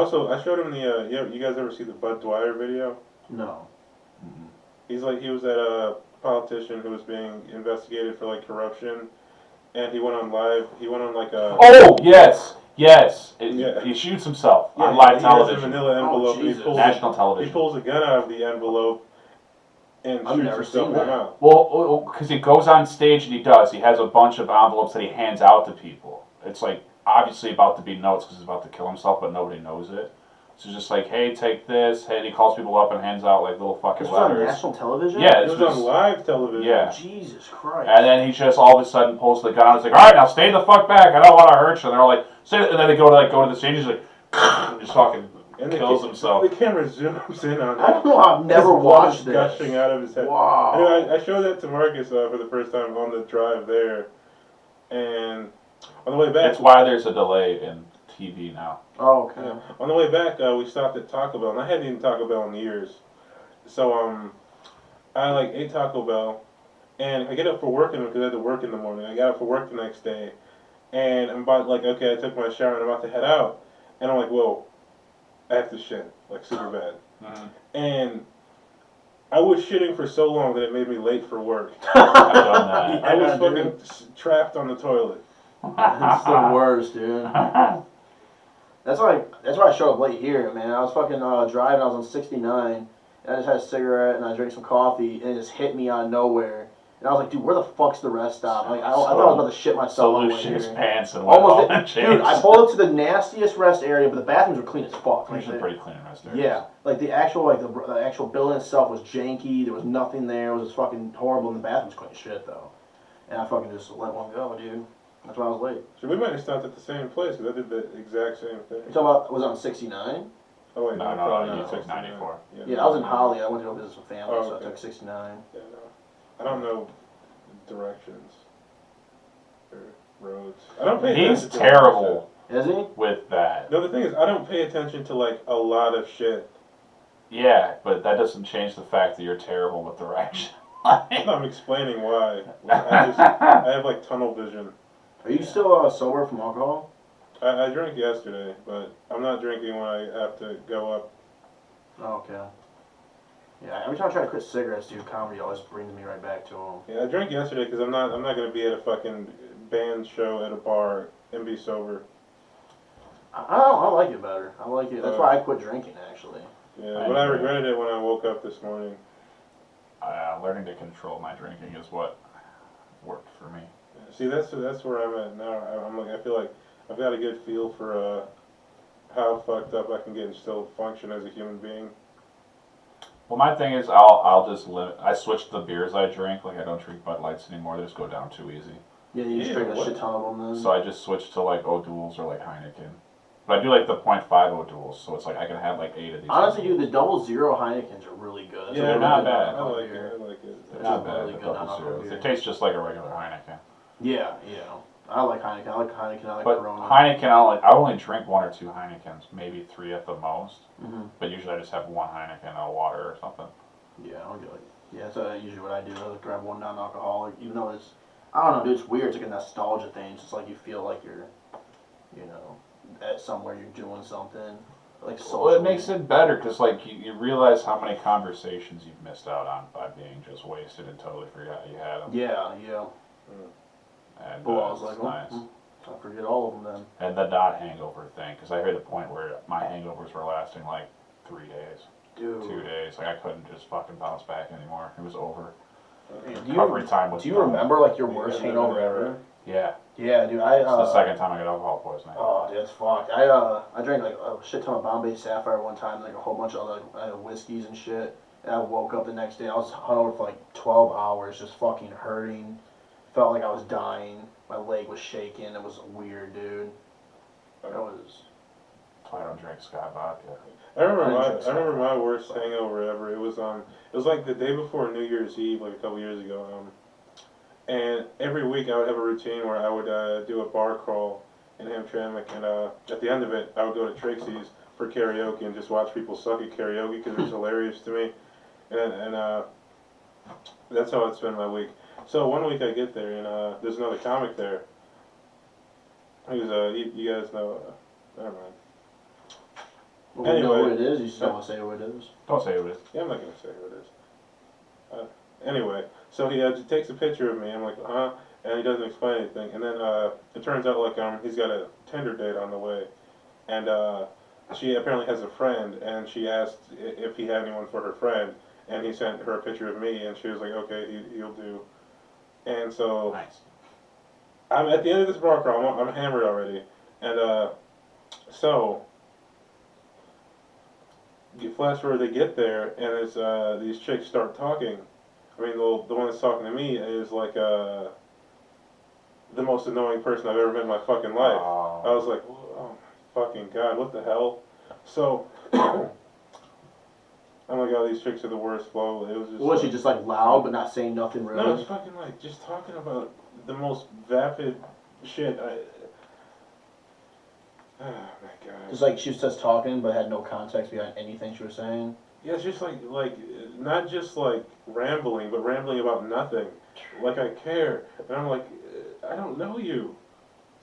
showed him the, you guys ever see the Bud Dwyer video? No. He was that politician who was being investigated for like corruption, and he went on like a... Oh, yes. He shoots himself on live television. He has a manila envelope, national television. He pulls a gun out of the envelope and shoots himself in the mouth. Well, because he goes on stage and he has a bunch of envelopes that he hands out to people. It's like obviously about to be notes because he's about to kill himself, but nobody knows it. So it's just like, hey, take this. Hey, and he calls people up and hands out like little fucking letters. This was on national television? Yeah, it was on live television. Yeah. Jesus Christ. And then he just all of a sudden pulls the gun out. He's like, all right, now stay the fuck back. I don't want to hurt you. And they're all like, and then they go to the stage. He's like, and just fucking kills himself. The camera zooms in on it. I don't know. I've never watched this. Gushing out of his head. Wow. Anyway, I showed that to Marcus for the first time on the drive there, and on the way back. That's why there's a delay in TV now. Oh, okay. Yeah. On the way back, we stopped at Taco Bell, and I hadn't eaten Taco Bell in years. So I like ate Taco Bell, and I get up for work because I had to work in the morning. I got up for work the next day, and I'm about I took my shower and I'm about to head out, and I'm like, whoa, I have to shit like super bad, and I was shitting for so long that it made me late for work. I've done that. I was fucking trapped on the toilet. It's the worst, dude. That's why I show up late here, man. I was fucking driving. I was on 69, and I just had a cigarette and I drank some coffee, and it just hit me out of nowhere. And I was like, dude, where the fuck's the rest stop? Like, I thought I was about to shit myself. Solution his pants and went almost on dude, I pulled up to the nastiest rest area, but the bathrooms were clean as fuck. Usually pretty clean in rest areas. Yeah, like the actual building itself was janky. There was nothing there. It was just fucking horrible, and the bathrooms clean as shit though. And I fucking just let one go, dude. That's why I was late. So we might have stopped at the same place because I did the exact same thing. You talking about, was it on 69? Oh wait, No, you took 94. Yeah, I was in Holly. I went to go visit some family, Oh, so okay. I took 69. Yeah, no. I don't know directions or roads. I don't pay attention. He's terrible Is he? with that. No, the thing is, I don't pay attention to like a lot of shit. Yeah, but that doesn't change the fact that you're terrible with direction. No, I'm explaining why. I have like tunnel vision. Are you still sober from alcohol? I drank yesterday, but I'm not drinking when I have to go up. Oh, okay. Yeah, every time I try to quit cigarettes, dude, comedy always brings me right back to them. Yeah, I drank yesterday because I'm not gonna be at a fucking band show at a bar and be sober. I like it better. I like it. That's why I quit drinking, actually. Yeah, but I regretted it when I woke up this morning. Learning to control my drinking is what worked for me. See, that's where I'm at now. I'm like, I feel like I've got a good feel for how fucked up I can get and still function as a human being. Well, my thing is, I'll just limit. I switched the beers I drink. Like I don't drink Bud Lights anymore. They just go down too easy. Yeah, you just drink a shit ton of them then. So I just switched to like O'Doul's or like Heineken. But I do like the 0.5 O'Doul's, so it's like I can have like 8 of these. Honestly, dude, the 00 Heinekens are really good. That's Yeah, they're not bad. I like it. They're They're not bad. really The good double non-alcohol zeros. beer. They taste just like a regular Heineken. Yeah. I like Heineken. I like But Corona. Heineken, I only drink 1 or 2 Heinekens, maybe 3 at the most. Mm-hmm. But usually I just have 1 Heineken and a water or something. Yeah, I'll get it. Yeah, that's usually what I do. I like grab one non-alcoholic, even though it's, I don't know, dude, it's weird. It's like a nostalgia thing. It's just like you feel like you're, at somewhere you're doing something. Like Well, it makes it better because like you realize how many conversations you've missed out on by being just wasted and totally forgot you had them. Yeah. And Well, I was like, it's nice. I forget all of them then. And the not hangover thing, because I hit a point where my hangovers were lasting like 3 days, Dude. 2 days. Like I couldn't just fucking bounce back anymore. It was over. Man, Recovery time was do you done. remember like your worst hangover ever? Yeah. Yeah, dude. It's the second time I got alcohol poisoning. Oh, dude, it's fucked. I drank like a shit ton of Bombay Sapphire one time, like a whole bunch of other whiskeys and shit. And I woke up the next day. I was hungover for like 12 hours, just fucking hurting. Felt like I was dying. My leg was shaking. It was weird, dude. That was. That's why I don't drink Scott vodka. I remember my worst hangover ever. It was like the day before New Year's Eve, like a couple years ago. And every week I would have a routine where I would do a bar crawl in Hamtramck, and at the end of it, I would go to Trixie's for karaoke and just watch people suck at karaoke because it was hilarious to me. And that's how I'd spend my week. So one week I get there, and there's another comic there. Who's you guys know? Never mind. Well, we know what it is. You still want to say what it is? Don't say it was. Yeah, I'm not gonna say who it is. Anyway, so he takes a picture of me. I'm like, and he doesn't explain anything. And then it turns out like he's got a Tinder date on the way, and she apparently has a friend, and she asked if he had anyone for her friend, and he sent her a picture of me, and she was like, okay, he'll do. And so Nice. I'm at the end of this bar crawl. I'm hammered already, and so. Flash forward, they get there, and it's these chicks start talking. I mean, the one that's talking to me is like the most annoying person I've ever met in my fucking life. Oh. I was like, oh my fucking god, what the hell? So I'm like, oh, these chicks are the worst. Flow. It was just. Was she just like loud but not saying nothing really? No, it's fucking like just talking about the most vapid shit. Oh my god. Just like she was just talking but had no context behind anything she was saying. Yeah, it's just like not just like rambling, but rambling about nothing. Like I care, and I'm like, I don't know you.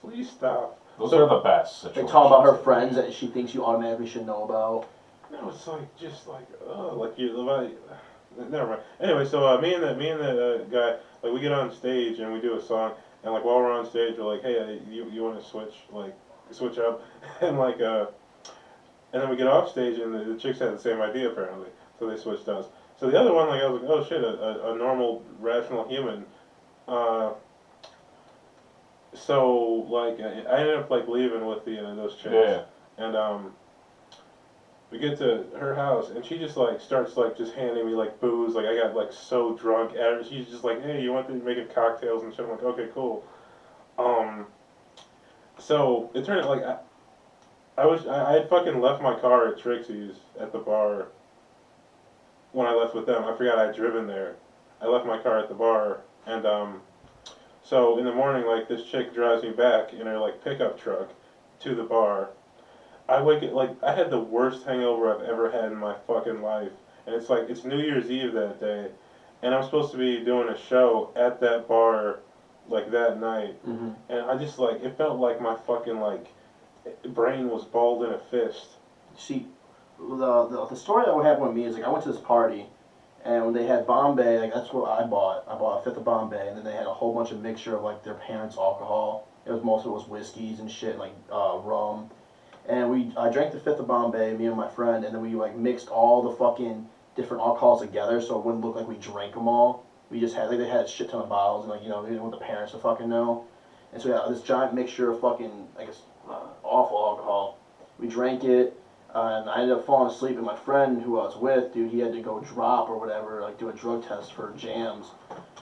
Please stop. Those are the best They situations. talk about her friends that she thinks you automatically should know about. No, it's like just like like you like. Never mind. Anyway, so me and that guy, like we get on stage and we do a song, and like while we're on stage, we're like, hey, you want to switch up, and and then we get off stage and the chicks had the same idea apparently, so they switched us. So the other one, like I was like, oh shit, a normal, rational human. So like I ended up like leaving with those chicks, Yeah. and we get to her house, and she just like starts like just handing me like booze. Like I got like so drunk at her. She's just like, hey, you want to make cocktails and shit? I'm like, okay, cool. So it turned out like I had fucking left my car at Trixie's at the bar when I left with them. I forgot I had driven there. I left my car at the bar, and so in the morning, like this chick drives me back in her like pickup truck to the bar. I wake up like I had the worst hangover I've ever had in my fucking life, and it's like it's New Year's Eve that day, and I'm supposed to be doing a show at that bar, like that night, and I just like it felt like my fucking like brain was balled in a fist. See, the story that happened with me is like I went to this party, and when they had Bombay, like that's what I bought. I bought a fifth of Bombay, and then they had a whole bunch of mixture of like their parents' alcohol. It was most of it was whiskeys and shit, like rum. And I drank the fifth of Bombay, me and my friend, and then we like mixed all the fucking different alcohols together, so it wouldn't look like we drank them all. We just had like they had a shit ton of bottles, and like they didn't want the parents to fucking know. And so yeah, this giant mixture of fucking I guess awful alcohol. We drank it, and I ended up falling asleep. And my friend who I was with, dude, he had to go drop or whatever, like do a drug test for jams.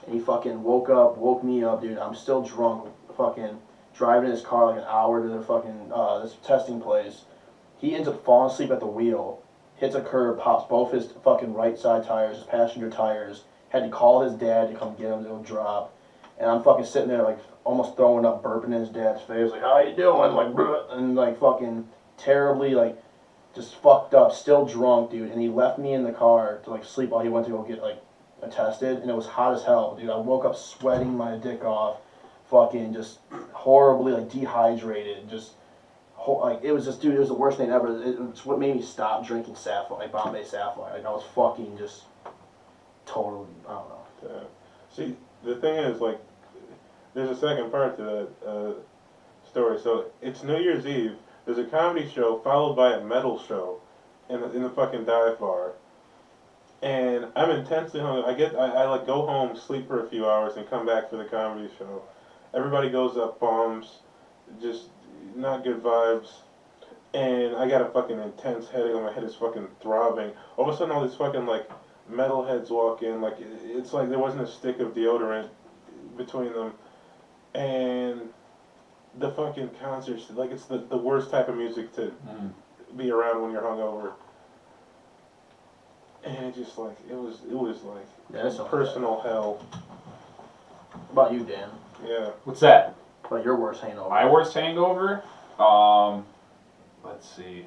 And he fucking woke me up, dude. I'm still drunk, fucking driving in his car like an hour to the fucking this testing place. He ends up falling asleep at the wheel, hits a curb, pops both his fucking right side tires, his passenger tires. Had to call his dad to come get him to go drop. And I'm fucking sitting there like almost throwing up, burping in his dad's face, like, how you doing? Like, bleh, and like fucking terribly, like, just fucked up, still drunk, dude. And he left me in the car to like sleep while he went to go get like tested, and it was hot as hell, dude. I woke up sweating my dick off, fucking just horribly like dehydrated, just like it was just, dude, it was the worst thing ever. It's what made me stop drinking Sapphire, like Bombay Sapphire. Like I was fucking just totally, I don't know. Yeah. See, the thing is, like, there's a second part to that story. So it's New Year's Eve. There's a comedy show followed by a metal show in the fucking dive bar. And I'm intensely hungry. I like go home, sleep for a few hours, and come back for the comedy show. Everybody goes up bombs, just not good vibes. And I got a fucking intense headache. My head is fucking throbbing. All of a sudden, all these fucking like metalheads walk in. Like it's like there wasn't a stick of deodorant between them. And the fucking concerts, like it's the worst type of music to be around when you're hungover. And it just like it was like personal hell. What about you, Dan? Yeah. What's that? What about your worst hangover? My worst hangover? Let's see.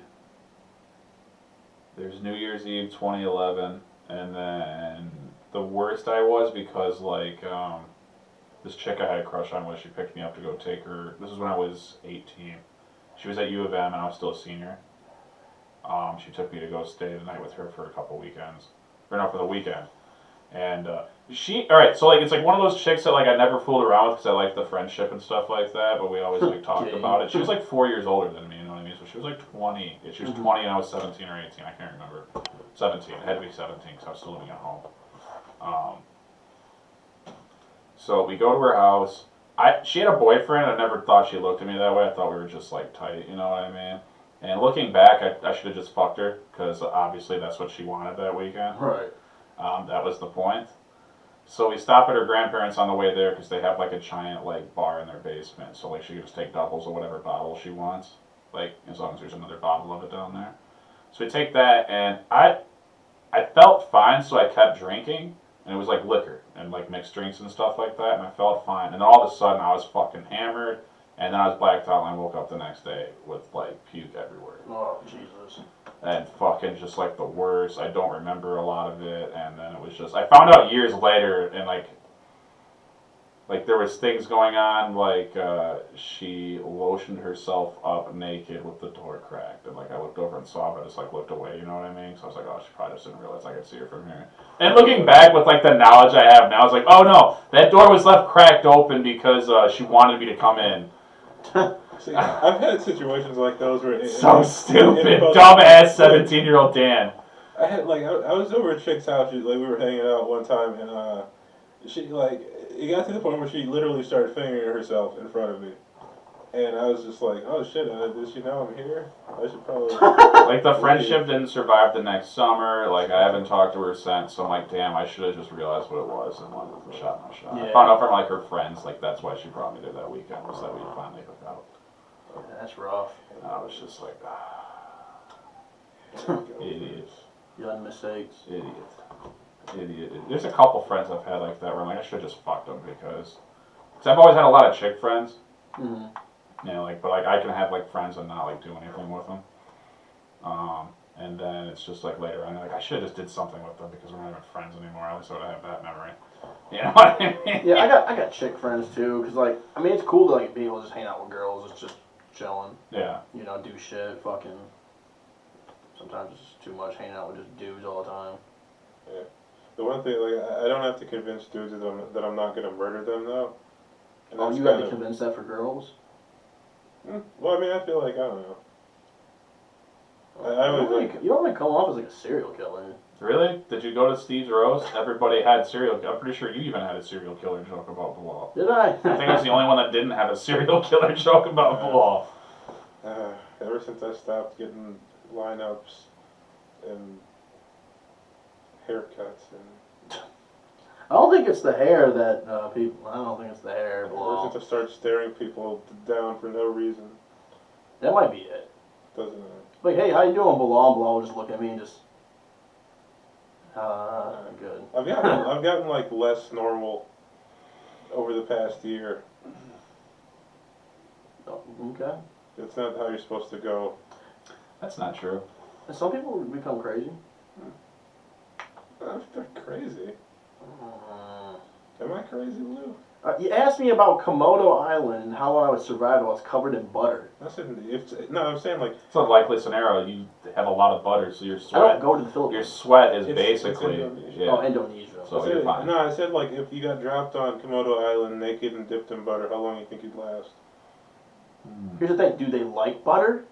There's New Year's Eve 2011, and then the worst I was because like this chick I had a crush on she picked me up to go take her. This is when I was 18. She was at U of M and I was still a senior. She took me to go stay the night with her for a couple weekends, or no, for the weekend. And alright, so like it's like one of those chicks that like I never fooled around with because I liked the friendship and stuff like that, but we always like talked about it. She was like 4 years older than me, you know what I mean? So she was like 20. Yeah, she was 20 and I was 17 or 18, I can't remember. 17, it had to be 17 because I was still living at home. So we go to her house. She had a boyfriend. I never thought she looked at me that way. I thought we were just like tight, you know what I mean? And looking back, I should have just fucked her because obviously that's what she wanted that weekend. Right. That was the point. So we stop at her grandparents on the way there because they have like a giant like bar in their basement. So like she can just take doubles of whatever bottle she wants, like as long as there's another bottle of it down there. So we take that, and I felt fine, so I kept drinking, and it was like liquor and like mixed drinks and stuff like that, and I felt fine. And all of a sudden I was fucking hammered, and then I was blacked out, and I woke up the next day with like puke everywhere. Oh Jesus. And fucking just like the worst. I don't remember a lot of it, and then it was just I found out years later, and like there was things going on, like she lotioned herself up naked with the door cracked, and like I looked over and saw, but I just like looked away, you know what I mean? So I was like, oh, she probably just didn't realize I could see her from here. And looking back with like the knowledge I have now, I was like, oh no, that door was left cracked open because she wanted me to come in. See, I've had situations like those where So stupid, dumbass 17-year-old Dan. I had like I was over at chick's house. We were hanging out one time, and she like it got to the point where she literally started fingering herself in front of me, and I was just like, oh shit, does she know I'm here? I should probably Like the friendship didn't survive the next summer. Like I haven't talked to her since. So I'm like, damn, I should have just realized what it was and wanted to shot my shot. I Yeah. found out from like her friends, like that's why she brought me there that weekend was that we finally hooked up. Yeah, that's rough. And I was just like, idiot. Young mistakes. Idiot. There's a couple friends I've had like that where I'm like, I should have just fucked them because I've always had a lot of chick friends. Mm-hmm. You know, like, but like I can have like friends and not like do anything with them. And then it's just like later on, like I should have just did something with them because we're not even friends anymore. At least I would have that memory. You know what I mean? Yeah, I got chick friends too, cause like I mean it's cool to like be able to just hang out with girls. It's just chilling. Yeah. You know, do shit. Fucking. Sometimes it's just too much hanging out with just dudes all the time. Yeah. The one thing, like, I don't have to convince dudes that I'm not gonna murder them though. And Oh, that's you have kind to of- convince that for girls? Well, I mean, I feel like I don't know. I You would don't really- like. you don't really come off as like a serial killer. Really? Did you go to Steve's roast? Everybody had serial. I'm pretty sure you even had a serial killer joke about Bilaal. Did I? I think I was the only one that didn't have a serial killer joke about Bilaal. Ever since I stopped getting lineups and haircuts and I don't think it's the hair that people. I don't think it's the hair. ever Bilal. since I started staring people down for no reason, That might be it. doesn't Like, hey, how you doing, Bilal? Bilal will just look at me and just. Good. I've gotten like less normal over the past year. Oh, okay. It's not how you're supposed to go. That's not true. And some people become crazy. They're crazy. Am I crazy, Lou? You asked me about Komodo Island and how long I would survive if I was covered in butter. I said no. I'm saying like It's a likely scenario. You have a lot of butter, so your I don't sweat, go to the Philippines. your sweat is It's basically Indonesia. yeah. Oh, Indonesia. So I you're said, fine. no. I said like if you got dropped on Komodo Island naked and dipped in butter, how long do you think you'd last? Here's the thing. Do they like butter?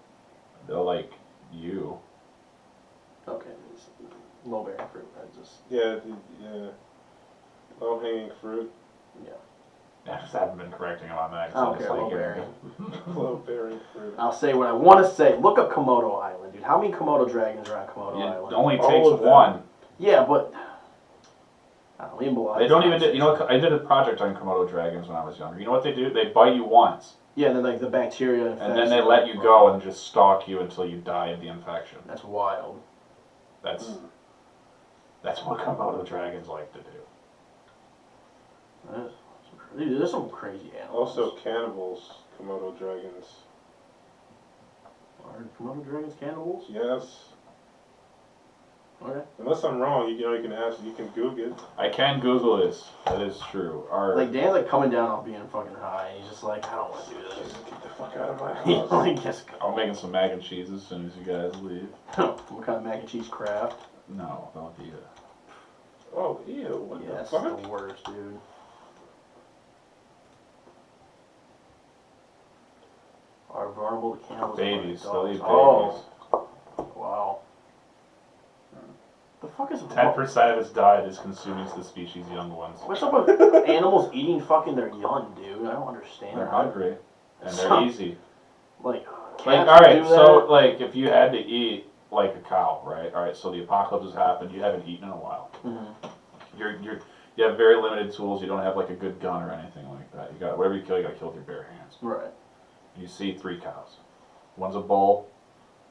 They're like you. Okay. It's low bearing fruit. I just. Yeah. Low hanging fruit, I just haven't been correcting him on that. I don't it's care, like low hearing bearing. it. low bearing fruit. I'll say what I want to say. Look up Komodo Island, dude. How many Komodo dragons are on Komodo It Island? only All takes of them. one. Yeah, but. I don't know, even below They don't even. You know, I did a project on Komodo dragons when I was younger. You know what they do? They bite you once, Yeah, and then like the bacteria. and then they let you go and just stalk you until you die of the infection. That's wild. That's what Komodo dragons like to do. Dude, there's some crazy animals. Also cannibals, Komodo dragons. Are Komodo dragons cannibals? Yes. Okay. Unless I'm wrong, you can ask, you can Google it. I can Google this. That is true. Like Dan's like coming down off being fucking high, and he's just like, I don't want to do this. Get the fuck out of my He's house. like, just I'm making some mac and cheese as soon as you guys leave. what kind of mac and cheese crap? No, don't eat it. Oh, ew, what Yeah, the that's fuck? the worst, dude. Are vulnerable to cannibals. Babies, they'll eat babies. Oh, wow. The fuck is 10% of its diet is consuming the species' young ones. What's up with animals eating fucking their young, dude? I don't understand. They're that. hungry, and they're easy. Like, cats Like, all right, do so that? like if you had to eat like a cow, right? All right, so the apocalypse has happened. You haven't eaten in a while. Mhm. You have very limited tools. You don't have like a good gun or anything like that. You got whatever you kill, you got to kill with your bare hands. Right. You see 3 cows. One's a bull,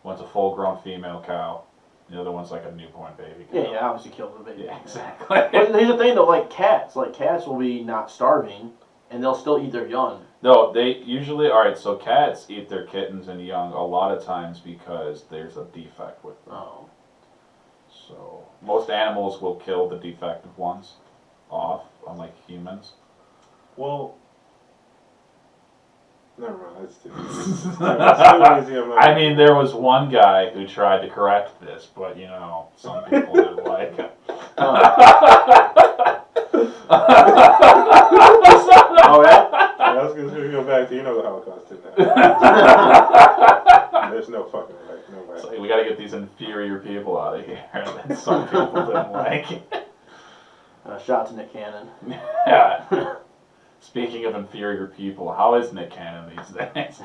one's a full-grown female cow, the other one's like a newborn baby cow. Yeah, yeah, obviously killed the baby. Yeah, exactly. But here's the thing though, like cats will be not starving, and they'll still eat their young. No, they usually, all right, so cats eat their kittens and young a lot of times because there's a defect with them. Oh. So most animals will kill the defective ones off, unlike humans. Well, never mind, it's too easy. It's too easy, I'm not- I mean, there was one guy who tried to correct this, but you know, some people didn't like it. Oh yeah? I was going to go back to, the Holocaust didn't happen. There's no fucking way, no way. It's like, we gotta get these inferior people out of here. Some people didn't like it. Shout out to Nick Cannon. Yeah. Speaking of inferior people, how is Nick Cannon these days?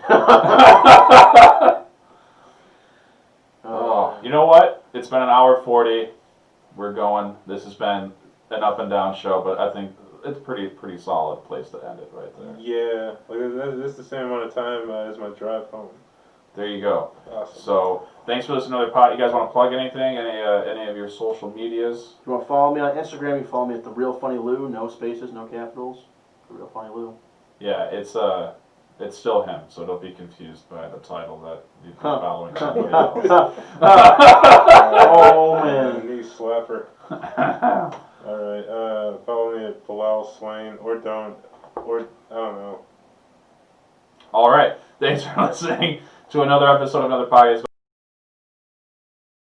Oh, you know what? It's been an hour 40. We're going. This has been an up and down show, but I think it's pretty solid place to end it right there. Yeah, like that's the same amount of time as my drive home. There you go. Awesome. So thanks for listening to the pod. You guys want to plug anything? Any of your social medias? If you want to follow me on Instagram, you follow me at The Real Funny Lou. No spaces, no capitals. The Real Funny Lou. Yeah, it's still him, so don't be confused by the title that you've been following somebody else. Oh, man. Knee slapper. Alright, follow me at Bilaal, Swain, or don't, or I don't know. All right. Thanks for listening to another episode of another podcast.